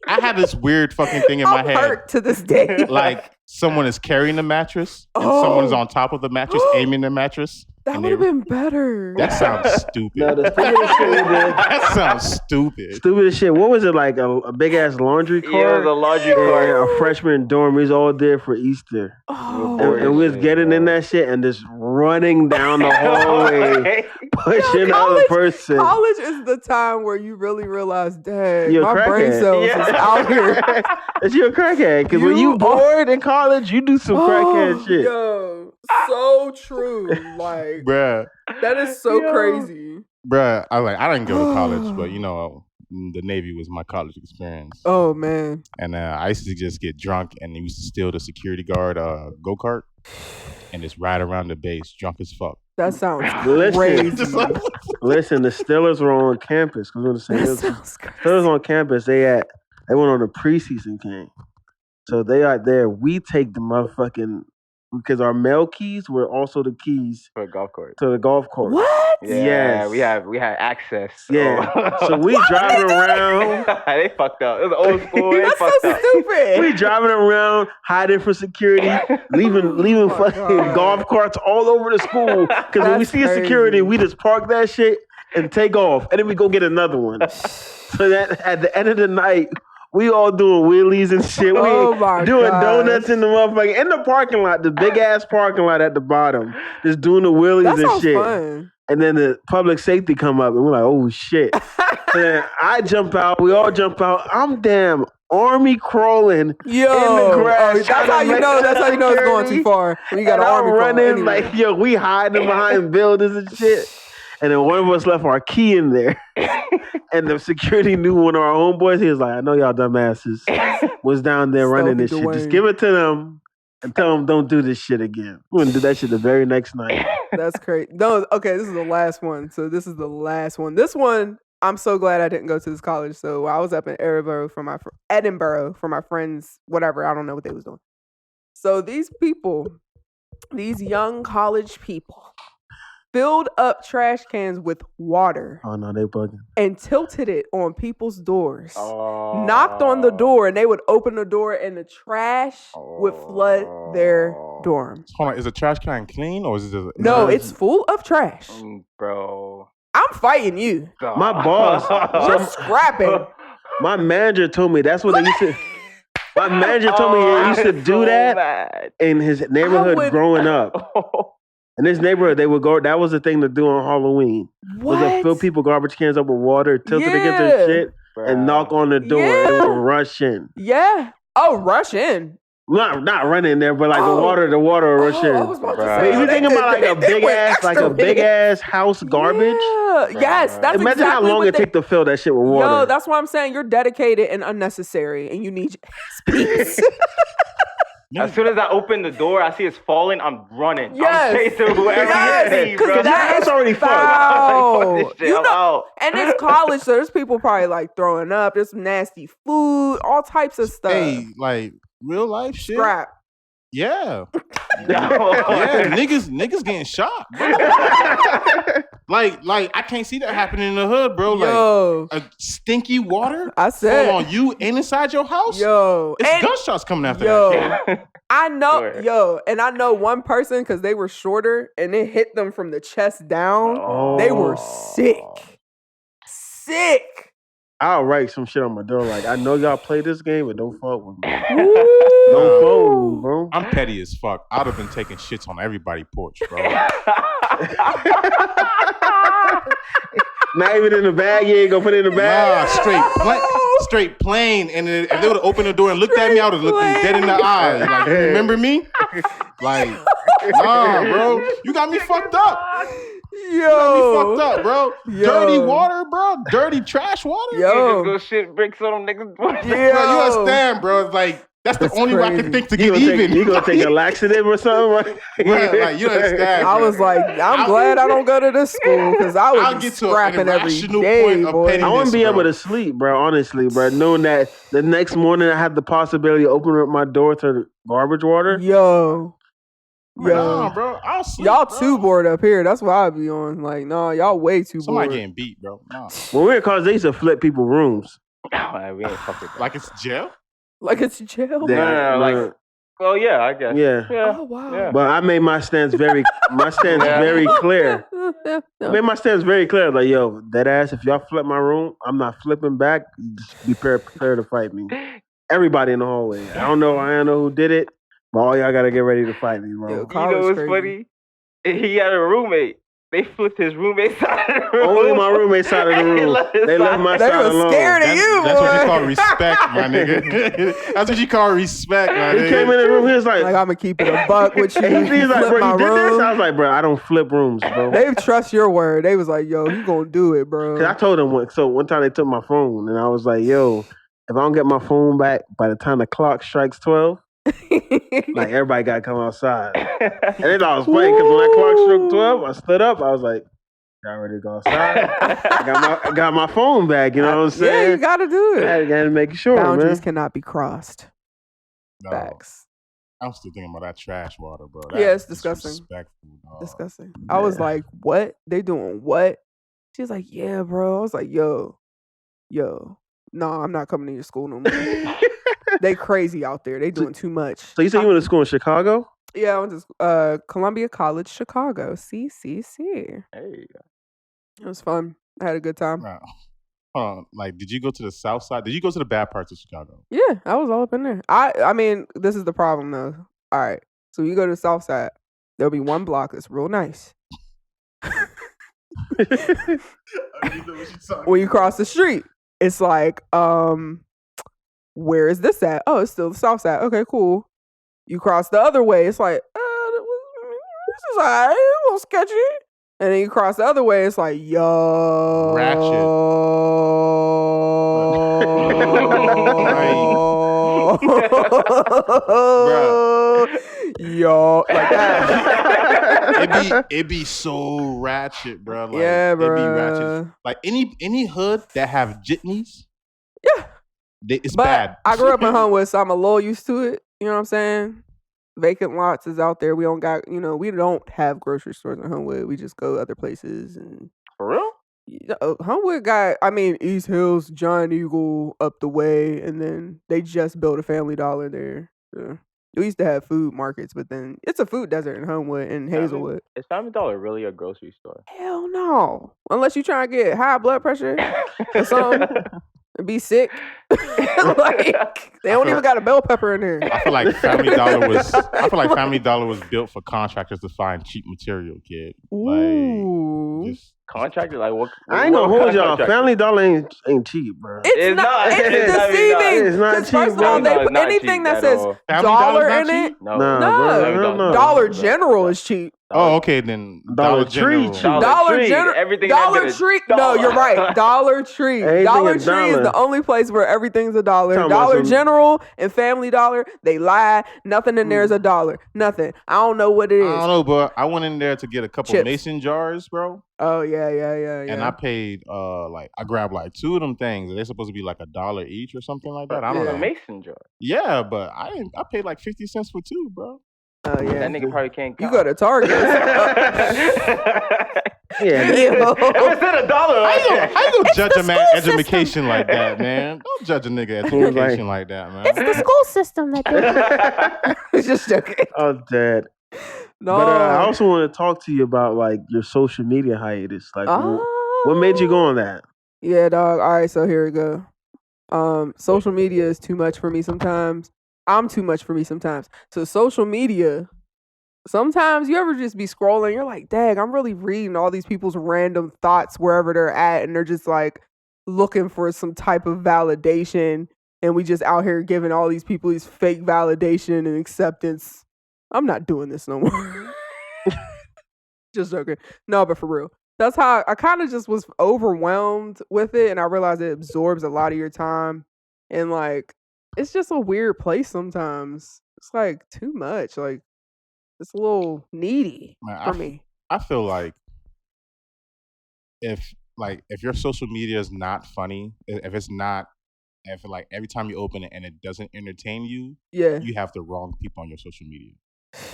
I had this weird fucking thing in my head. Hurt to this day. Like someone is carrying the mattress and someone is on top of the mattress aiming the mattress. That would have been better. That sounds stupid. No, the stupidest shit we did. That sounds stupid. Stupid as shit. What was it, like a big ass laundry cart? Yeah, it was a laundry cart. A freshman dorm. We was all there for Easter. And we was getting in that shit and just running down the hallway, pushing other person. College is the time where you really realize, dang, you're my brain cells is out here. It's your crackhead. Because when you bored in college, you do some crackhead shit. Yo, so true. Like, bruh, that is so crazy. Bruh, I didn't go to college, but the Navy was my college experience. Oh man. And I used to just get drunk and used to steal the security guard go-kart and just ride around the base drunk as fuck. That sounds crazy. Listen, the Steelers were on campus. Steelers on campus. They went on a preseason game. So they are there. We take the motherfucking, because our mail keys were also the keys for a golf court. To the golf course. What? Yeah, we had access. Yeah. So we driving around. They fucked up. It was old school. That's so stupid. We driving around, hiding from security, leaving fucking golf carts all over the school. Because when we see a security, we just park that shit and take off, and then we go get another one. So that at the end of the night, we all doing wheelies and shit. We doing donuts in the motherfucking in the parking lot, the big ass parking lot at the bottom, just doing the wheelies and shit. Fun. And then the public safety come up, and we're like, "Oh shit!" And then I jump out. We all jump out. I'm damn army crawling in the grass. That's how you know. That's how you know it's going too far. When you got an army running anyway. like we hiding behind buildings and shit. And then one of us left our key in there. And the security knew one of our homeboys. He was like, I know y'all dumbasses was down there running this shit. Just give it to them and tell them don't do this shit again. We're going to do that shit the very next night. That's crazy. No, okay, this is the last one. So this is the last one. This one, I'm so glad I didn't go to this college. So I was up in Edinburgh for my friends, whatever. I don't know what they was doing. So these young college people, filled up trash cans with water. Oh no, they bugging. And tilted it on people's doors. Knocked on the door, and they would open the door, and the trash would flood their dorm. Hold on, is the trash can clean or is it just... No, it's full of trash. Bro. I'm fighting you. My boss. You're scrapping. My manager told me that's what they used to... My manager told me they used to do that in his neighborhood growing up. In this neighborhood, they would go. That was the thing to do on Halloween. What? Was to fill people garbage cans up with water, tilt it against their shit, and knock on the door and rush in. Yeah. Oh, rush in. Not run in there, but like the water will rush in. I was about to say, you thinking about like a big ass house garbage? Yeah. Yes, that's Imagine how long it take to fill that shit with water. Yo, that's why I'm saying you're dedicated and unnecessary, and you need space. As soon as I open the door, I see it's falling. I'm running. Yes. I'm chasing whoever you see, bro. Because that's already fucked. You know, and it's college, so there's people probably like throwing up. There's some nasty food, all types of stuff. Hey, like real life shit. Scrap. Yeah. Yeah, niggas getting shot, bro. like I can't see that happening in the hood, bro. Yo. Like a stinky water I said fall on you and inside your house. Yo. It's gunshots coming after that. I know, and I know one person because they were shorter and it hit them from the chest down. They were sick. I'll write some shit on my door like, I know y'all play this game, but don't fuck with me. Don't fuck with me, bro. I'm petty as fuck. I'd have been taking shits on everybody's porch, bro. Not even in the bag. You ain't gonna put it in the bag. Nah, straight plain. And if they would have opened the door and looked at me, I would have looked them dead in the eyes. Like, you remember me? Like, nah, bro. You got me fucked up. You got me fucked up, bro. Dirty water, bro. Dirty trash water. You just go shit bricks on them niggas. Bro, you understand, bro? It's like, that's the only way I can think to get even. You gonna take a laxative or something? Like, you understand? I was like, I'm glad I don't go to this school because I would be scrapping every day, boy. I wouldn't be able to sleep, bro. Honestly, bro. Knowing that the next morning I had the possibility of opening up my door to the garbage water. Yo. Nah, bro. I'll sleep, y'all bro. too bored up here. That's why I be on. Like, nah, y'all way too bored. Somebody getting beat, bro. Nah. When we were in college, they used to flip people's rooms. We ain't fucking. Like it's jail? Like it's jail? No, like, well, yeah, I guess. Yeah. Oh, wow. Yeah. But I made my stance very clear. I made my stance very clear. Like, yo, that ass, if y'all flip my room, I'm not flipping back. Just be prepared to fight me. Everybody in the hallway. I don't know who did it, but all y'all gotta get ready to fight me, bro. Yo, you know what's funny? He had a roommate. They flipped his roommate's side of the room. Only my roommate's side of the room. They left my side alone. They were scared of you, boy. That's what you call respect, my nigga. That's what you call respect, my nigga. He came in the room, he was like I'm gonna keep it a buck with you. He's like, bro, you did room. this? I was like, bro, I don't flip rooms, bro. They trust your word. They was like, yo, you gonna do it, bro. Cause I told them, one time they took my phone, and I was like, yo, if I don't get my phone back by the time the clock strikes 12, like everybody gotta come outside. And then I was playing because when that clock struck 12, I stood up. I was like, y'all ready to go outside? I got my phone back. You know what I'm saying? Yeah, you gotta do it. I gotta make sure. Boundaries cannot be crossed. No. Facts. I'm still thinking about that trash water, bro. Yeah, it's disgusting. Disrespectful, dog. Disgusting. I was like, what? They doing what? She was like, yeah, bro. I was like, yo. No, I'm not coming to your school no more. They crazy out there. They doing too much. So you said you went to school in Chicago? Yeah, I went to Columbia College, Chicago. CCC. Hey. It was fun. I had a good time. Wow. Like, did you go to the south side? Did you go to the bad parts of Chicago? Yeah, I was all up in there. I mean, this is the problem though. All right. So you go to the south side, there'll be one block that's real nice. When you cross the street, it's like, where is this at? Oh, it's still the south side. Okay, cool. You cross the other way, it's like, this is alright, a little sketchy. And then you cross the other way, it's like, yo. Ratchet. Yo, like that. It be so ratchet, bro. Like, Yeah, it be ratchet. bro. Like any hood that have jitneys, Yeah. it's But bad. I grew up in Homewood, so I'm a little used to it. You know what I'm saying? Vacant lots is out there. We don't got, we don't have grocery stores in Homewood. We just go other places. And For real? Homewood got, East Hills, Giant Eagle up the way, and then they just built a Family Dollar there. So we used to have food markets, but then it's a food desert in Homewood and Hazelwood. Is Family Dollar really a grocery store? Hell no. Unless you trying to get high blood pressure or something and be sick. Like, they don't even got a bell pepper in there. I feel like Family Dollar was built for contractors to find cheap material, kid. Ooh. Like, just Contractor? Like what? I ain't gonna hold y'all. contractor? Family Dollar ain't cheap, bro. It's not. It's deceiving. It's not 'Cause cheap, first of bro. all, they No, put it's not anything cheap that at says all. Family dollar Dollar's in not it. cheap? No. No. Dollar General is cheap. Oh, okay, then Dollar Tree General. cheap. Dollar General. Everything Dollar Tree. No, you're right. Dollar Tree. Everything Dollar a Tree is dollar. the only place where everything's a dollar. Talking about Dollar some- General and Family Dollar, they lie. Nothing in there is a dollar. Nothing. I don't know what it I don't is. know, but I went in there to get a couple Chips. mason jars, bro. Oh yeah. And I paid I grabbed like two of them things. They're supposed to be like $1 each or something like that. I don't A know. mason jar. Yeah, but I paid like 50 cents for two, bro. Oh yeah. That nigga probably can't. You count. go to Target. Yeah. Yo. If it said $1, How you gonna judge the a man school education like that, man? Don't judge a nigga education like that, man. It's the school system that did it. Just joking. I'm dead. No. But I also want to talk to you about like your social media hiatus. Like, what made you go on that? Yeah, dog. All right, so here we go. Social media is too much for me sometimes. I'm too much for me sometimes. So social media, sometimes you ever just be scrolling, you're like, dang, I'm really reading all these people's random thoughts wherever they're at, and they're just like looking for some type of validation, and we just out here giving all these people these fake validation and acceptance. I'm not doing this no more. Just joking. No, but for real. That's how I kind of just was overwhelmed with it, and I realized it absorbs a lot of your time, and like it's just a weird place sometimes. It's like too much. Like it's a little needy Man, for me. I feel like if your social media is not funny, if like every time you open it and it doesn't entertain you, Yeah. you have the wrong people on your social media.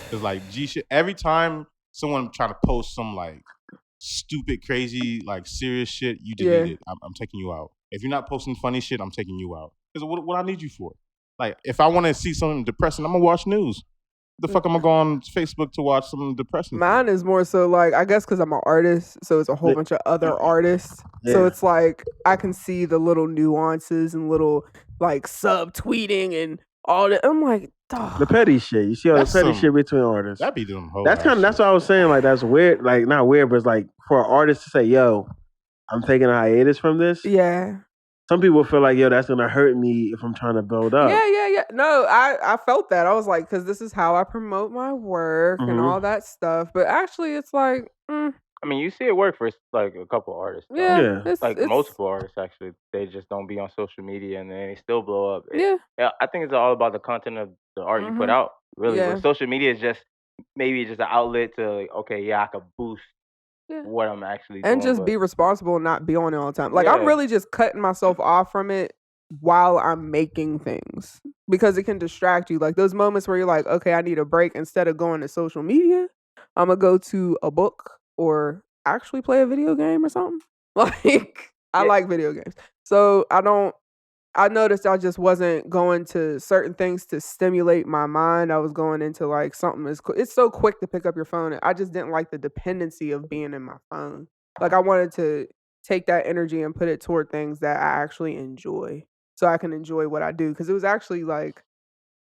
Cause like shit, every time someone try to post some like stupid, crazy, like serious shit, you delete it. I'm taking you out. If you're not posting funny shit, I'm taking you out. Cause what I need you for? Like if I want to see something depressing, I'm gonna watch news. The fuck I'm gonna go on Facebook to watch something depressing? Mine is more so like, I guess because I'm an artist, so it's a whole bunch of other artists. So Yeah. it's like I can see the little nuances and little like subtweeting and all that. I'm like, dog. The petty shit. You see all the That's petty some- shit between artists. That'd be them whole. That's what I was saying. Like that's weird. Like not weird, but it's like for an artist to say, "Yo, I'm taking a hiatus from this." Yeah. Some people feel like, "Yo, that's gonna hurt me if I'm trying to build up." Yeah. No, I felt that. I was like, because this is how I promote my work and Mhm. all that stuff. But actually, it's like, I mean, you see it work for like a couple artists. though. yeah, Yeah. Like multiple artists, actually, they just don't be on social media and then they still blow up. Yeah. I think it's all about the content of the art you put Mhm. out, really. Yeah. But social media is just maybe just an outlet to like, okay, yeah, I could boost Yeah. what I'm actually And doing. just but- be responsible and not be on it all the time. Like I'm Yeah. really just cutting myself off from it while I'm making things because it can distract you. Like those moments where you're like, okay, I need a break. Instead of going to social media, I'm gonna go to a book or actually play a video game or something. Like I Yeah. like video games, so I noticed I just wasn't going to certain things to stimulate my mind. I was going into like something it's so quick to pick up your phone. I just didn't like the dependency of being in my phone. Like I wanted to take that energy and put it toward things that I actually enjoy so I can enjoy what I do. Cause it was actually like,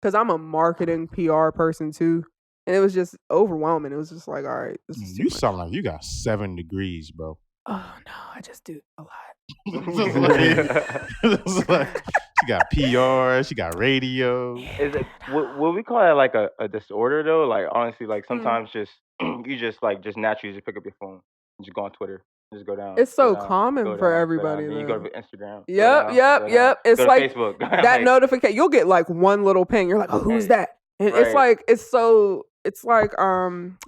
cause I'm a marketing PR person too. And it was just overwhelming. It was just like, all right, this is too You much. sound like you got 7 degrees, bro. Oh no, I just do a lot. It's like, she got PR, she got radio. Is it would we call that like a disorder though? Like honestly, like sometimes just you just naturally just pick up your phone and just go on Twitter. Just go down. It's so go down, common go for down, everybody. Then you though. go to Instagram. Yep. It's go like to Facebook. that Like, notification. You'll get like one little ping. You're like, oh, who's Hey, that? And it's right. like it's like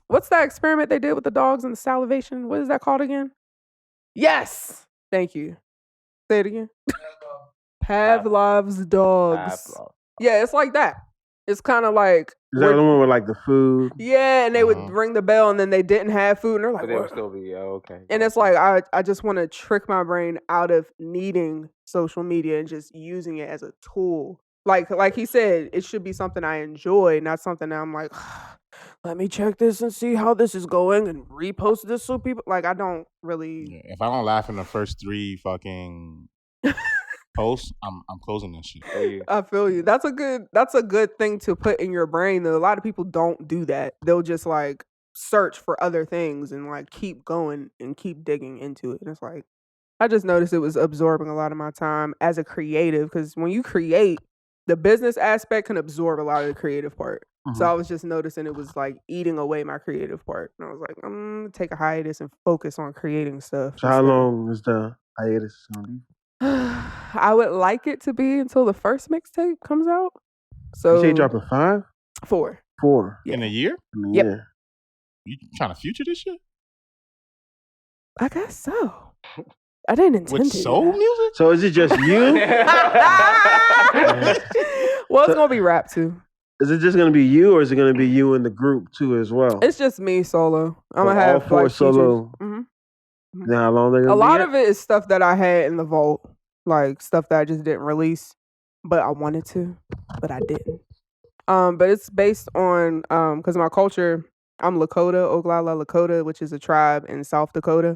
what's that experiment they did with the dogs and the salivation? What is that called again? Yes. Thank you. Say it again. Pavlov's dogs. Pavlov. Yeah, it's like that. It's kind of like Is that the one with like the food? yeah, and they would ring the bell, and then they didn't have food, and they're like, But they would "What?" still be okay. And it's like I just want to trick my brain out of needing social media and just using it as a tool. Like he said, it should be something I enjoy, not something that I'm like, let me check this and see how this is going and repost this so people like I don't really. Yeah, if I don't laugh in the first 3 fucking posts, I'm closing this shit. I feel you. That's a good thing to put in your brain though. A lot of people don't do that. They'll just like search for other things and like keep going and keep digging into it. And it's like I just noticed it was absorbing a lot of my time as a creative because when you create, the business aspect can absorb a lot of the creative part. So I was just noticing it was like eating away my creative part. And I was like, I'm gonna take a hiatus and focus on creating stuff. So how long is the hiatus gonna be? I would like it to be until the first mixtape comes out. So You say dropping 5? 4. 4 In a year? in a Yep. year. You trying to future this shit? I guess so. I didn't intend With to. soul music? So is it just you? Well, it's gonna be rap too. Is it just gonna be you, or is it gonna be you in the group too as well? It's just me solo. I'm So gonna have all 4 like solo. hmm Now how long they gonna A be lot at? of it is stuff that I had in the vault, like stuff that I just didn't release, but I wanted to, but I didn't. But it's based on because my culture. I'm Lakota, Oglala Lakota, which is a tribe in South Dakota,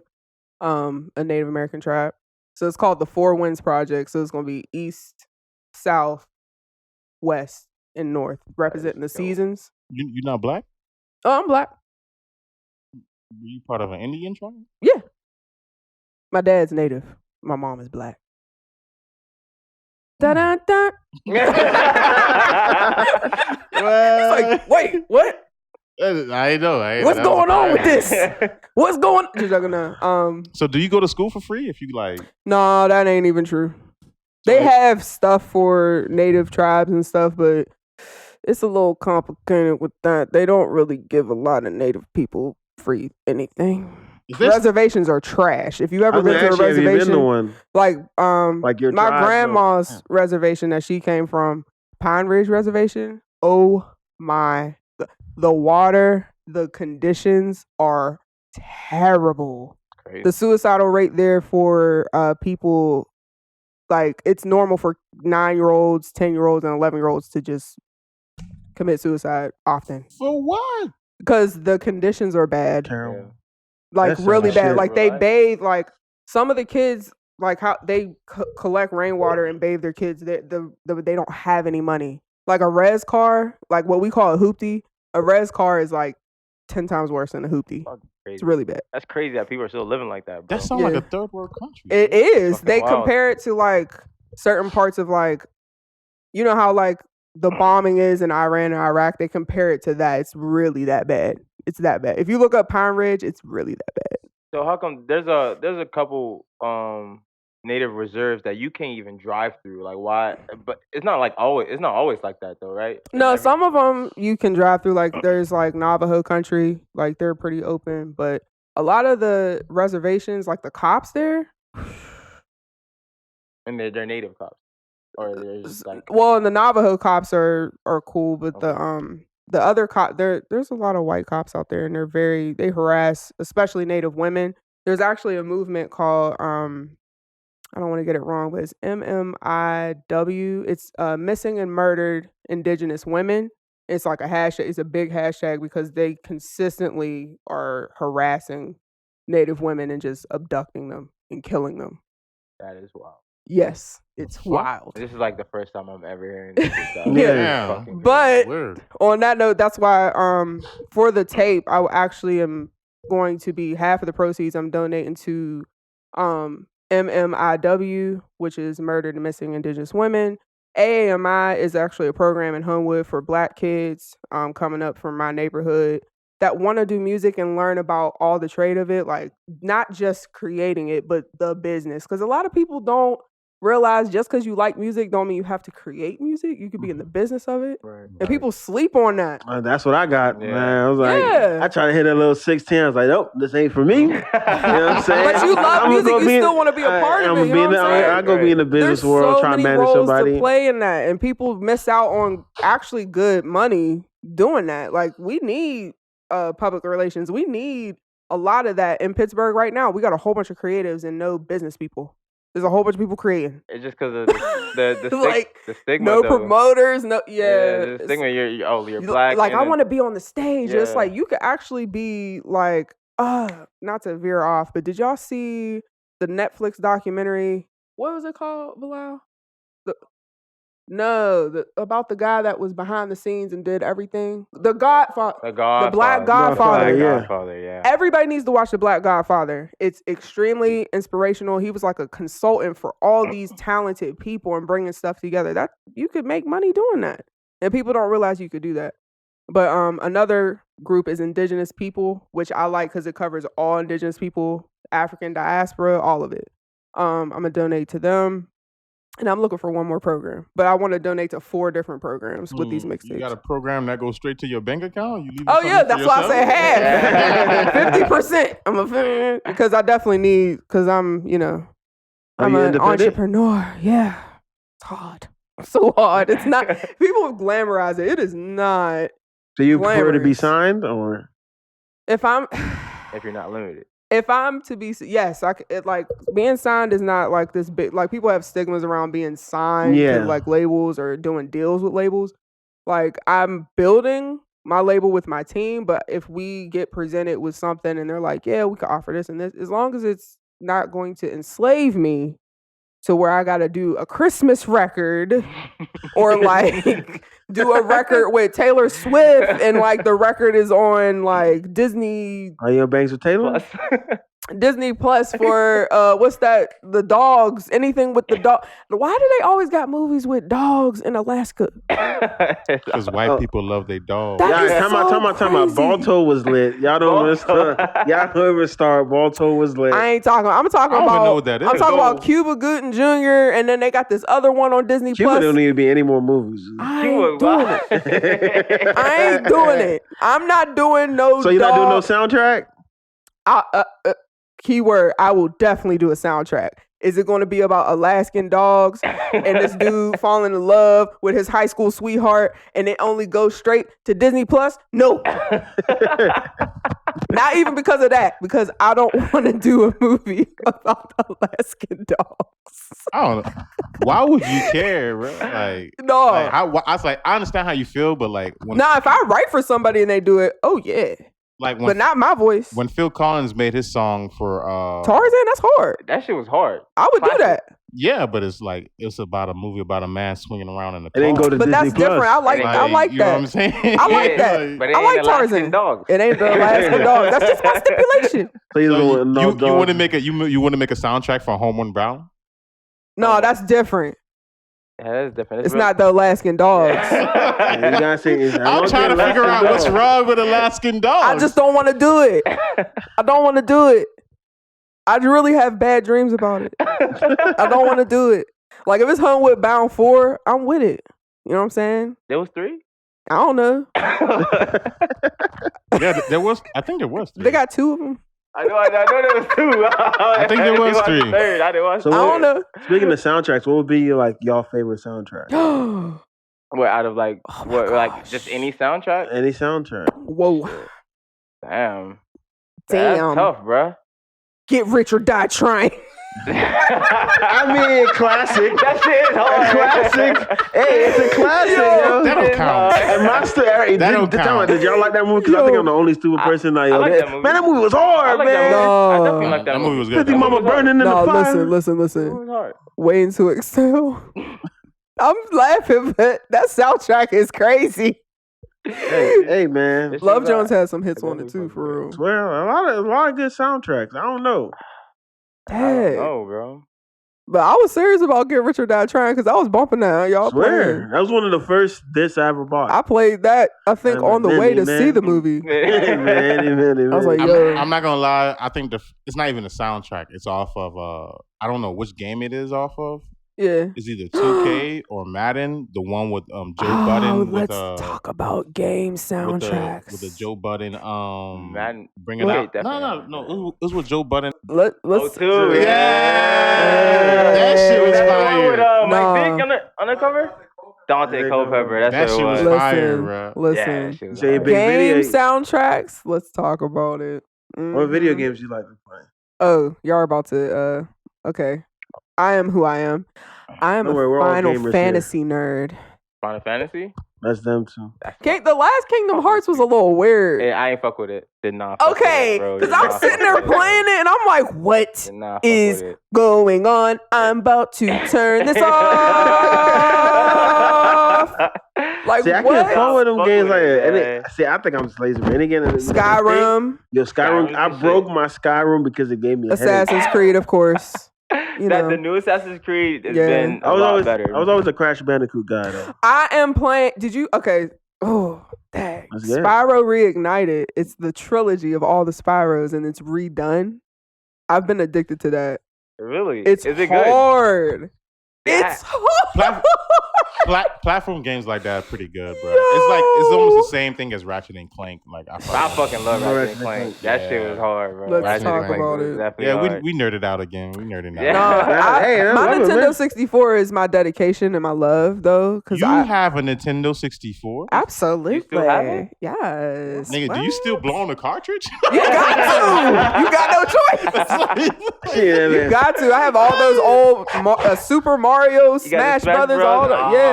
a Native American tribe. So it's called the Four Winds Project. So it's gonna be east, south, west, and north, representing the dope. seasons. You not black? Oh, I'm black. You part of an Indian tribe? Yeah. My dad's native. My mom is black. Da da da. Well, It's like, wait, what? I know. What's going on with this? What's going? Just joking now. So do you go to school for free if you like? No, that ain't even true. They have stuff for native tribes and stuff, but it's a little complicated with that. They don't really give a lot of native people free anything. Reservations are trash. If you ever been to a reservation, have you been to one? like your my tribe, grandma's reservation that she came from, Pine Ridge Reservation. Oh my, the water, the conditions are terrible. Crazy. The suicidal rate there for people, like it's normal for 9-year-olds, 10-year-olds, and 11-year-olds to just commit suicide often. For what? Because the conditions are bad. Terrible. Like That's really some bad. shit. Like they bathe, like some of the kids, like how they collect rainwater and bathe their kids. They don't have any money. Like a res car, like what we call a hoopty, a res car is like 10 times worse than a hoopty. It's really bad. That's crazy that people are still living like that, bro. That sounds like a third world country. It is. Fucking They wild. compare it to like certain parts of like, you know how like the bombing is in Iran and Iraq. They compare it to that. It's really that bad. It's that bad. If you look up Pine Ridge, it's really that bad. So how come there's a couple native reserves that you can't even drive through? Like why? But it's not always like that though, right? No, some of them you can drive through. Like there's like Navajo country, like they're pretty open. But a lot of the reservations, like the cops there, and they're native cops, or they're just like well, and the Navajo cops are cool, but the other cop there's a lot of white cops out there, and they harass especially Native women. There's actually a movement called I don't want to get it wrong, but it's MMIW. It's Missing and Murdered Indigenous Women. It's like a hashtag. It's a big hashtag because they consistently are harassing Native women and just abducting them and killing them. that is wild. Yes, it's wild. This is like the first time I'm ever hearing this stuff. Yeah. Fucking But Weird. on that note, that's why for the tape, I actually am going to be half of the proceeds I'm donating to MMIW, which is Murdered and Missing Indigenous Women. AAMI is actually a program in Homewood for Black kids coming up from my neighborhood. that want to do music and learn about all the trade of it, like not just creating it, but the business. Because a lot of people don't realize just because you like music don't mean you have to create music. You could be in the business of it. Right. And people sleep on that. That's what I got, Yeah. man. I was like, Yeah. I tried to hit a little 16. I was like, nope, this ain't for me. You know what I'm saying? But you love I'ma music, go you be in- still want to be a part of I'ma it. You be know in what I'm the- saying? I go be in the business There's world, so try to many manage roles somebody. to play in that, and people miss out on actually good money doing that. Like we need public relations. We need a lot of that in Pittsburgh right now. We got a whole bunch of creatives and no business people. There's a whole bunch of people creating. It's just because of the Like, the stigma. No though. promoters, no The stigma. You're black. Like and I then- want to be on the stage. It's Yeah. like you could actually be like, not to veer off, but did y'all see the Netflix documentary? What was it called, Bilal? About the guy that was behind the scenes and did everything. The Godfather. The Godfather. The Black Godfather. Yeah. Godfather, yeah. Everybody needs to watch The Black Godfather. It's extremely inspirational. He was like a consultant for all these talented people and bringing stuff together. That you could make money doing that, and people don't realize you could do that. But another group is Indigenous people, which I like because it covers all Indigenous people, African diaspora, all of it. I'm gonna donate to them. And I'm looking for one more program, but I want to donate to 4 different programs with these mixtapes. You got a program that goes straight to your bank account? You leave Oh yeah, something for that's why I say yourself? half, 50%. I'm a fan because I definitely need because I'm Are I'm you an independent? entrepreneur. Yeah, it's hard. So hard. It's not. People glamorize it. It is not. Do you prefer to be Glamorous. signed or? If I'm. If you're not limited. If I'm to be, yes, like being signed is not like this big. Like people have stigmas around being signed Yeah. to like labels or doing deals with labels. Like I'm building my label with my team, but if we get presented with something and they're like, yeah, we could offer this and this, as long as it's not going to enslave me to where I got to do a Christmas record or like do a record with Taylor Swift and like the record is on like Disney Are you on Banks with Taylor? Plus. Disney Plus for what's that? The dogs. Anything with the dog. Why do they always got movies with dogs in Alaska? Because white people love their dogs. That Y'all, is time out. so crazy. Balto was lit. Y'all don't even start. Y'all don't even start. Balto was lit. I ain't talking. I'm talking I don't about. even know what that I'm is. talking Oh. about Cuba Gooding Jr. And then they got this other one on Disney Cuba Plus. don't need to be any more movies. I Cuba, ain't doing wow. it. I ain't doing it. I'm not doing no. So you're not doing no dog- soundtrack? Keyword, I will definitely do a soundtrack. Is it going to be about Alaskan dogs and this dude falling in love with his high school sweetheart and it only goes straight to Disney Plus? No. Not even because of that, because I don't want to do a movie about Alaskan dogs. I don't know. Why would you care, bro? Like, No. I understand how you feel, but like when Nah, if I write for somebody and they do it, oh yeah. But not my voice. when Phil Collins made his song for Tarzan, that's hard. That shit was hard. I would do Classic. that. yeah, but it's about a movie about a man swinging around in a It didn't car. go to But Disney that's different. Plus. I like you know what I'm that. saying? I like Yeah, that. But it I ain't like Alaskan Tarzan. dogs. It ain't the Alaskan dogs. That's just my stipulation. So you So don't want you want to make a soundtrack for Homeward Bound? No, that's different. Yeah, that's different. It's not the Alaskan dogs. You gotta say, I'm trying to figure out what's wrong with Alaskan dogs. I just don't want to do it. I don't want to do it. I really have bad dreams about it. I don't want to do it. Like if it's Homeward Bound 4, I'm with it. You know what I'm saying? There was 3? I don't know. Yeah, there was. I think there was. They got 2 of them. I know there was 2. I think there was 3. Third. I didn't watch So I don't know. Speaking of soundtracks, what would be like y'all favorite soundtrack? What out of like Oh my what like gosh. just any soundtrack? Any soundtrack? Whoa. Damn. Damn. That's tough, bruh. Get rich or die trying. I mean, classic. That shit is hard. Classic. Hey, it's a classic, yo. That don't count. And Monster, hey, That don't count. Did y'all like that movie? Because I think I'm the only stupid person. Like, I like yo, that movie. Man, that movie was I hard, like that man. movie. I No. definitely like that That movie was good. Fifty That Mama movie was burning in No, the fire. listen. It was hard. Way into Excel. I'm laughing, but that soundtrack is crazy. Hey, man. It's Love just Jones that. has some hits That on it movie too, was for real. Well, a lot of good soundtracks. I don't know. I don't Dang. know, bro. But I was serious about Get Rich or Die Trying because I was bumping that. Y'all Swear, playing. that was one of the first discs I ever bought. I played that, I think, on the way to see the movie. Man. I was like, yo. I'm not gonna lie. I think it's not even a soundtrack. It's off of I don't know which game it is off of. Yeah. It's either 2K or Madden. The one with Joe Budden. Let's talk about game soundtracks. With the Joe Budden Madden. Bring it out. No. It was with Joe Budden. Let's. Oh, yeah. That shit was fire. With Mike Vick on the cover. Dante Culpepper. That shit was fire, bro. Listen. Yeah, game soundtracks. Let's talk about it. What video games you like to play? Oh, y'all are about to. Okay. I am who I am. I am a Final Fantasy nerd. Final Fantasy? That's them too. The last Kingdom Hearts was a little weird. Yeah, I ain't fuck with it. Did not. Fuck okay, because I'm sitting there playing it and I'm like, what is going on? I'm about to turn this off. Like, see, I what? can't follow them games like that. See, I think I'm just lazy. But again, Skyrim. Yo, Skyrim. I broke my Skyrim because it gave me a Assassin's Creed, of course. The new Assassin's Creed has been a lot better. I was always a Crash Bandicoot guy, though. I am playing. Did you? Okay. Oh, dang. Spyro Reignited. It's the trilogy of all the Spyros, and it's redone. I've been addicted to that. Really? Is it hard? Good? It's hard. Platform games like that are pretty good, bro. It's almost the same thing as Ratchet and Clank. Like I fucking love Ratchet and Clank. That shit was hard, bro. Let's talk about it. Yeah, we nerded out again. We nerded out. Yeah. My Nintendo 64 is my dedication and my love, though. You have a Nintendo 64? Absolutely. You still have it? Yes. Nigga, do you still blow on the cartridge? You got to. You got no choice. You got to. I have all those old Super Mario, Smash Brothers, all the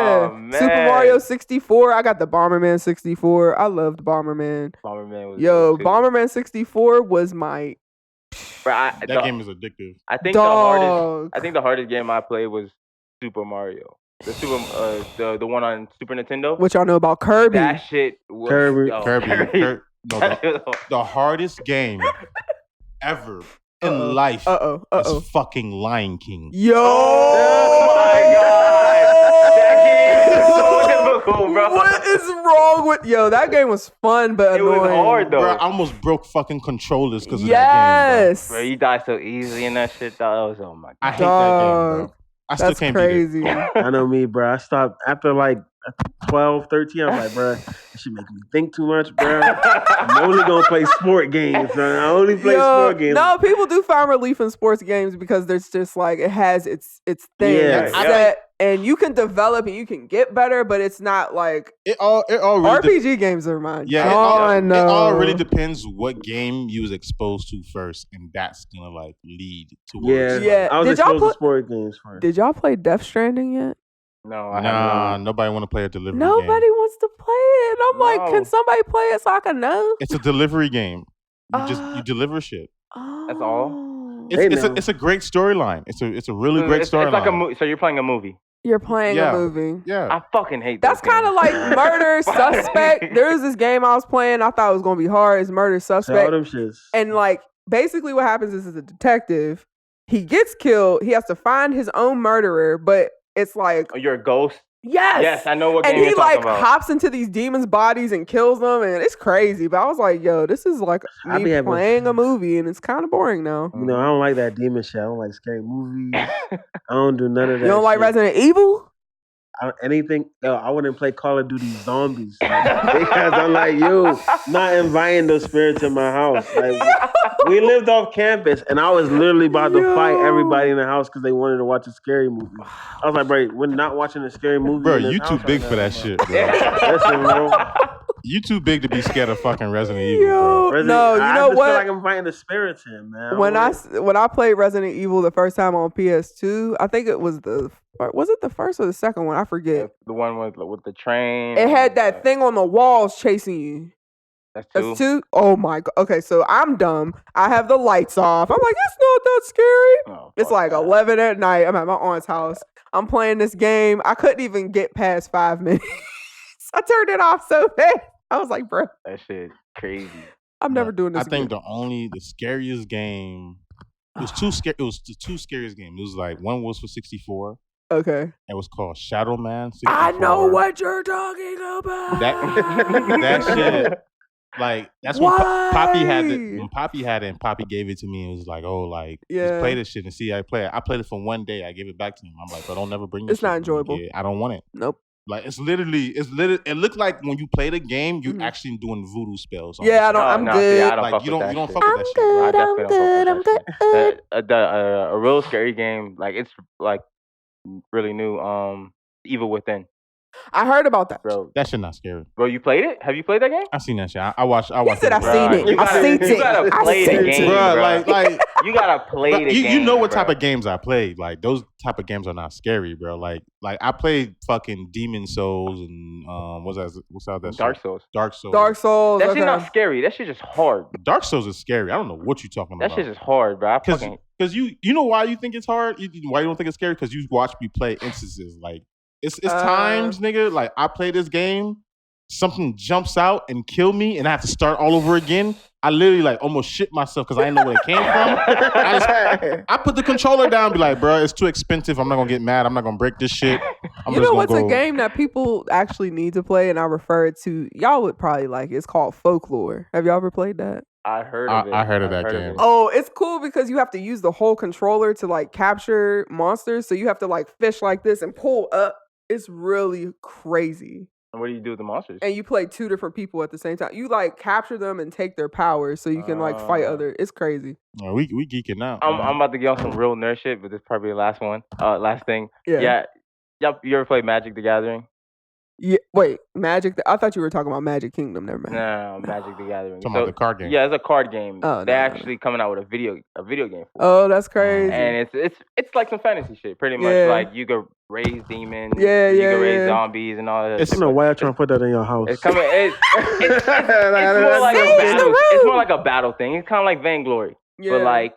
Super Mario 64. I got the Bomberman 64. I loved Bomberman. Bomberman was Bomberman 64 was my. That game is addictive. I think the hardest game I played was Super Mario. The one on Super Nintendo. What y'all know about Kirby? That shit was Kirby. The hardest game ever in life is fucking Lion King. Yo! Oh my god! That game is so difficult, bro. What is wrong with that game was fun, but annoying. It was hard though. Bro, I almost broke fucking controllers because of that game. Bro, you die so easily in that shit. That was oh my god. I hate that game, bro. I still can't crazy. beat it. I know me, bro. I stopped after like 12, 13. I'm like, bro, this should make me think too much, bro. I'm only gonna play sport games, son. I only play sport games. No, people do find relief in sports games because there's just like it has its thing. It's set, and you can develop and you can get better, but it's not like it all really RPG games are mine. Yeah, it all really depends what game you was exposed to first, and that's gonna like lead towards. Yeah. I was exposed to sport games first. Did y'all play Death Stranding yet? No, nobody want to play a delivery game. Nobody wants to play it. I'm like, can somebody play it so I can know? It's a delivery game. You deliver shit. That's all. It's a great storyline. It's a really great storyline. It's like a movie. So you're playing a movie. You're playing a movie. Yeah. I fucking hate that. That's kind of like Murder Suspect. There was this game I was playing. I thought it was going to be hard. It's Murder Suspect. All them shits. And like, basically what happens is a detective. He gets killed. He has to find his own murderer, but it's like... Oh, you're a ghost? Yes, I know what game you're talking about. And he hops into these demons' bodies and kills them, and it's crazy. But I was like, yo, this is like me playing a movie, and it's kind of boring now. You know, I don't like that demon shit. I don't like scary movies. I don't do none of that. You don't like Resident Evil? I wouldn't play Call of Duty Zombies because I'm like, not inviting those spirits in my house. Like, we lived off campus, and I was literally about to fight everybody in the house because they wanted to watch a scary movie. I was like, bro, we're not watching a scary movie. Bro, you too big for that shit, bro. Listen, bro. You too big to be scared of fucking Resident Evil, bro. No, you know what? I feel like I'm fighting the spirits in, man. When I played Resident Evil the first time on PS2, I think it was it the first or the second one? I forget. The one with the train. It had that thing on the walls chasing you. That's two? Oh my god. Okay, so I'm dumb. I have the lights off. I'm like, it's not that scary. It's like 11 at night. I'm at my aunt's house. I'm playing this game. I couldn't even get past 5 minutes. I turned it off so fast. I was like, bro. That shit crazy. I'm never doing this I think again. the scariest game It was too scary. It was the two scariest games. It was like one was for 64. Okay. It was called Shadow Man 64. I know what you're talking about. That shit. Like that's when Poppy had it. When Poppy had it, and Poppy gave it to me, it was like, oh, like just play this shit and see how I play it. I played it for one day. I gave it back to him. I'm like, but don't never bring this. It's not enjoyable. I don't want it. Nope. Like it's literally. It looked like when you play the game, you actually doing voodoo spells. Yeah, I'm good. Yeah, I don't like fuck you with don't. that You don't shit. fuck with that shit. I I'm definitely good. don't fuck with that shit. A real scary game, like it's like really new. Evil Within. I heard about that. Bro, that shit not scary. Bro, you played it? Have you played that game? I seen that shit. I watched. He said I've seen it. You gotta play the game, bro. bro. Like you gotta play the game. You know what bro. type of games I played. Like those type of games are not scary, bro. Like I played fucking Demon Souls and what's that? Dark shit? Souls. Dark Souls. Dark Souls. That shit not scary. That shit just hard. Dark Souls is scary. I don't know what you're talking about. That shit is hard, bro. Because you know why you think it's hard? Why you don't think it's scary? Because you watch me play instances. Like it's times, nigga. Like I play this game, something jumps out and kill me, and I have to start all over again. I literally like almost shit myself because I didn't know where it came from. I put the controller down, and be like, bro, it's too expensive. I'm not gonna get mad. I'm not gonna break this shit. You know what's a game that people actually need to play, and I refer it to y'all would probably like. It's called Folklore. Have y'all ever played that? I heard of it. I heard of that game. Oh, it's cool because you have to use the whole controller to like capture monsters. So you have to like fish like this and pull up. It's really crazy. And what do you do with the monsters? And you play two different people at the same time. You like capture them and take their powers so you can like fight other. It's crazy. We geeking out. I'm about to get on some real nerd shit, but this is probably the last one. Last thing. Yeah. Yep. You ever played Magic the Gathering? Yeah. Wait, Magic. I thought you were talking about Magic Kingdom. Never mind. No, Magic the Gathering. Talking about the card game. Yeah, it's a card game. Oh, They're actually coming out with a video game for it. Oh, that's crazy. And it's like some fantasy shit. Pretty much like you could raise demons. Yeah, you can raise zombies and all that. I don't know why y'all trying to put that in your house. It's coming. It's more like a battle. It's more like a battle thing. It's kind of like Vainglory, but like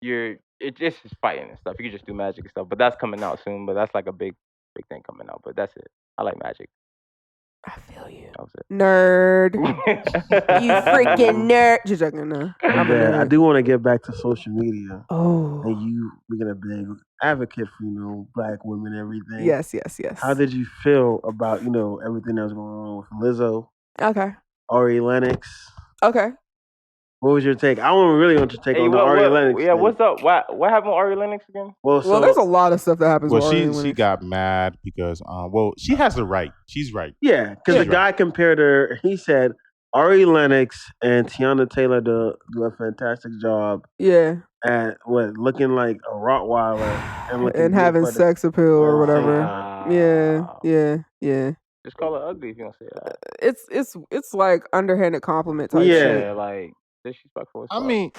it's just fighting and stuff. You can just do magic and stuff. But that's coming out soon. But that's like a big thing coming out. But that's it. I like Magic. I feel you. That was it. Nerd. You freaking nerd. Just joking, no. I do want to get back to social media. Oh. And you being a big advocate for, black women and everything. Yes. How did you feel about, everything that was going on with Lizzo? Okay. Ari Lennox? Okay. What was your take? I really want your take on the Ari Lennox. Yeah, thing. what's up? What happened with Ari Lennox again? Well, there's a lot of stuff that happens with Ari Lennox. She got mad because, she has the right. She's right. Yeah, because the guy compared her, he said, Ari Lennox and Tiana Taylor do a fantastic job. Yeah. At looking like a Rottweiler and having sex appeal or whatever. Yeah. Just call her ugly if you don't say that. It's like underhanded compliment type shit. Yeah, like disrespectful. I mean,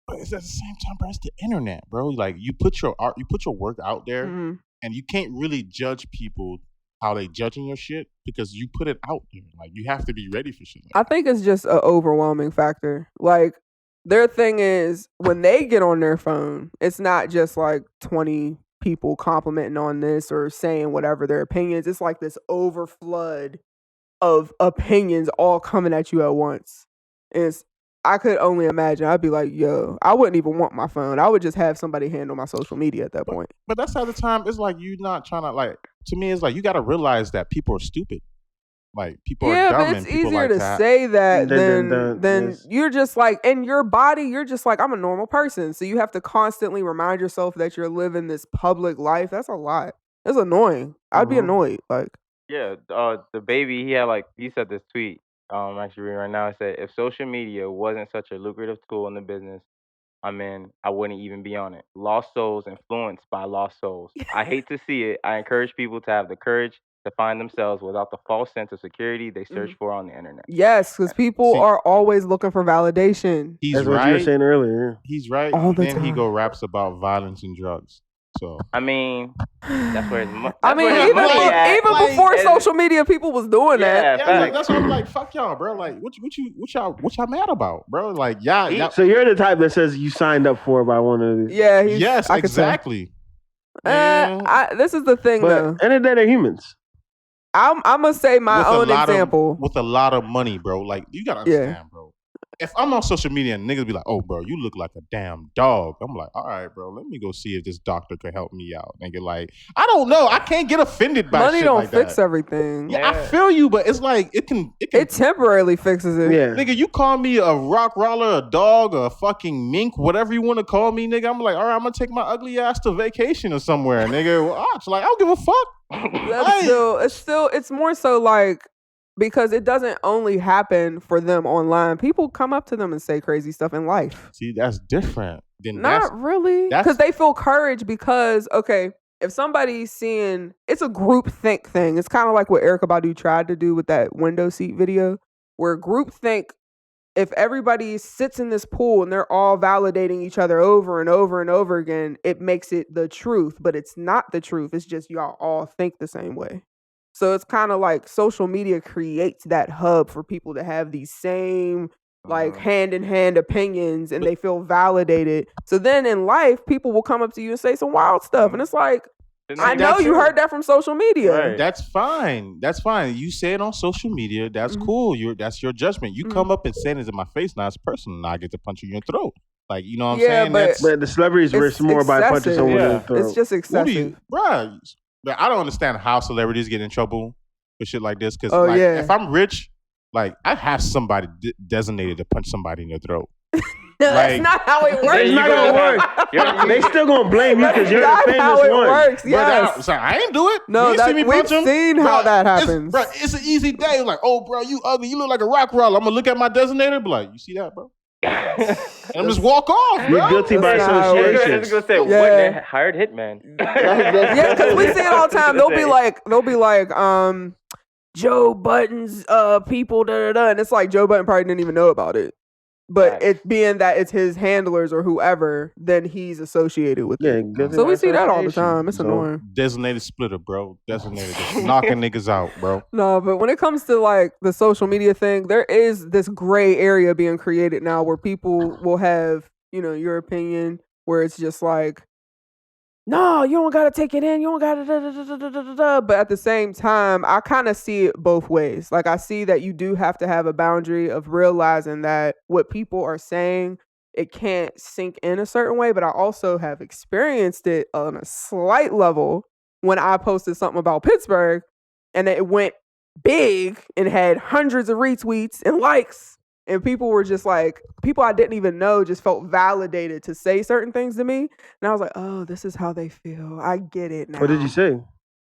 but it's at the same time, bro. It's the internet, bro. Like you put your art, you put your work out there, and you can't really judge people how they judging your shit because you put it out there. Like you have to be ready for shit. I think it's just an overwhelming factor. Like their thing is when they get on their phone, it's not just like 20 people commenting on this or saying whatever their opinions. It's like this overflood of opinions all coming at you at once. I could only imagine. I'd be like, yo, I wouldn't even want my phone. I would just have somebody handle my social media at that point. But that's how the time, it's like you not trying to to me, it's like you got to realize that people are stupid. Like people are dumb. But it's easier to say that than you're just like, in your body, you're just like, I'm a normal person. So you have to constantly remind yourself that you're living this public life. That's a lot. It's annoying. I'd be annoyed. Like, yeah, the baby, he said this tweet. I'm actually reading right now. It said, if social media wasn't such a lucrative tool in the business I'm in, I wouldn't even be on it. Lost souls influenced by lost souls. I hate to see it. I encourage people to have the courage to find themselves without the false sense of security they search for on the internet. Yes, because people are always looking for validation. That's what you were saying earlier. He's right. All the then time. He go raps about violence and drugs. So I mean, that's where it's even before social media, people was doing that. Yeah, that's why I'm like, fuck y'all, bro. Like, what y'all mad about, bro? Like, y'all. So you're the type that says you signed up for it by one of these. Yeah. Yes, exactly. This is the thing, though. End of the day, they're humans. I'm gonna say my own example with a lot of money, bro. Like, you gotta understand, bro. if I'm on social media and niggas be like, "Oh, bro, you look like a damn dog," I'm like, "All right, bro, let me go see if this doctor could help me out." Nigga, like, I don't know, I can't get offended by Money shit don't like fix that. everything. Yeah, I feel you, but it's like it can. It temporarily fixes it. Yeah. Nigga, you call me a rock roller, a dog, a fucking mink, whatever you want to call me, nigga. I'm like, all right, I'm gonna take my ugly ass to vacation or somewhere, nigga. Like, I don't give a fuck. It's more so like, because it doesn't only happen for them online. People come up to them and say crazy stuff in life. See, that's different. Not really. Because they feel courage because, okay, if somebody's seeing, it's a group think thing. It's kind of like what Erykah Badu tried to do with that window seat video, where group think, if everybody sits in this pool and they're all validating each other over and over and over again, it makes it the truth, but it's not the truth. It's just y'all all think the same way. So it's kind of like social media creates that hub for people to have these same like hand-in-hand opinions, and they feel validated. So then in life, people will come up to you and say some wild stuff, and it's like, I know you heard that from social media. Right. That's fine. That's fine. You say it on social media. That's cool. That's your judgment. You come up and say it in my face. Now it's personal. Now I get to punch you in your throat. Like, you know what I'm saying? But the celebrities risk more by punching someone in the throat. It's just excessive. Right. But I don't understand how celebrities get in trouble for shit like this. Because if I'm rich, like, I have somebody designated to punch somebody in the throat. No, that's not how it works. It's not gonna work. They still gonna blame you because you're the famous how it one. works. Yes. I ain't do it. No, you ain't see me punch him. We've seen how that happens. It's an easy day. Like, oh, bro, you ugly. You look like a rock roller. I'm gonna look at my designator, be like, you see that, bro? And I'm just walk off. Bro. You're guilty by association. I was gonna say, Whitney hired hitman. Yeah, because we see it all the time. They'll be like, Joe Budden's people, and it's like Joe Budden probably didn't even know about it. But it being that it's his handlers or whoever, then he's associated with it. So we see that all the time. It's annoying. Designated splitter, bro. Designated. Just knocking niggas out, bro. No, but when it comes to like the social media thing, there is this gray area being created now where people will have, your opinion, where it's just like, no, you don't gotta take it in. You don't gotta But at the same time, I kind of see it both ways. Like, I see that you do have to have a boundary of realizing that what people are saying, it can't sink in a certain way. But I also have experienced it on a slight level when I posted something about Pittsburgh and it went big and had hundreds of retweets and likes. And people were just like, people I didn't even know just felt validated to say certain things to me. And I was like, oh, this is how they feel. I get it now. What did you say?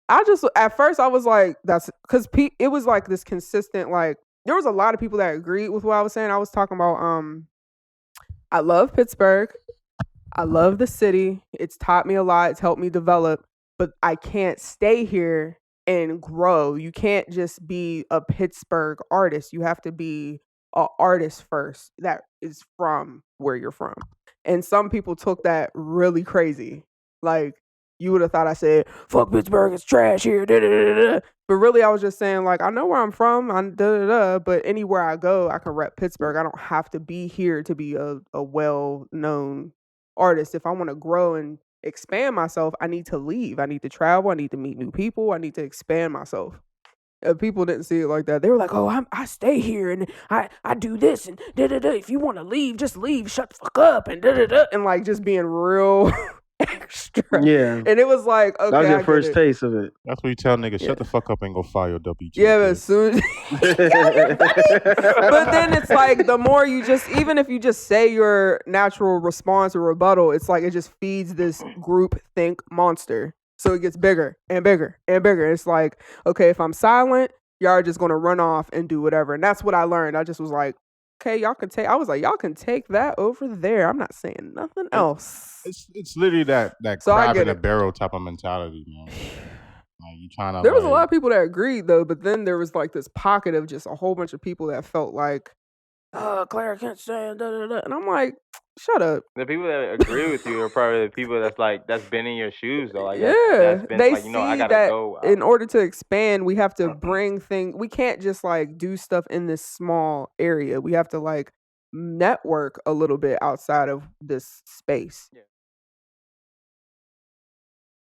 At first I was like, that's because it was like this consistent, like, there was a lot of people that agreed with what I was saying. I was talking about, I love Pittsburgh. I love the city. It's taught me a lot. It's helped me develop, but I can't stay here and grow. You can't just be a Pittsburgh artist. You have to be an artist first that is from where you're from. And some people took that really crazy. Like, you would have thought I said, fuck Pittsburgh, it's trash here. Da, da, da, da. But really, I was just saying, like, I know where I'm from, but anywhere I go, I can rep Pittsburgh. I don't have to be here to be a well-known artist. If I want to grow and expand myself, I need to leave. I need to travel. I need to meet new people. I need to expand myself. People didn't see it like that. They were like, oh, I stay here and I do this and da-da-da. If you want to leave, just leave. Shut the fuck up and da-da-da. And like just being real extra. Yeah. And it was like, okay, that was your first taste of it. That's what you tell niggas, shut the fuck up and go file your WG. Yeah, but as soon but then it's like the more you just, even if you just say your natural response or rebuttal, it's like it just feeds this group think monster. So it gets bigger and bigger and bigger. It's like, okay, if I'm silent, y'all are just going to run off and do whatever. And that's what I learned. I just was like, okay, y'all can take that over there. I'm not saying nothing else. It's literally that crab in a barrel type of mentality, man. Like, you trying to. There was a lot of people that agreed though, but then there was like this pocket of just a whole bunch of people that felt like, Clara Kent saying da da da, and I'm like, shut up. The people that agree with you are probably the people that's been in your shoes though. Like, yeah, been, they like, see I gotta that go. In order to expand, we have to bring things. We can't just like do stuff in this small area. We have to like network a little bit outside of this space. Yeah.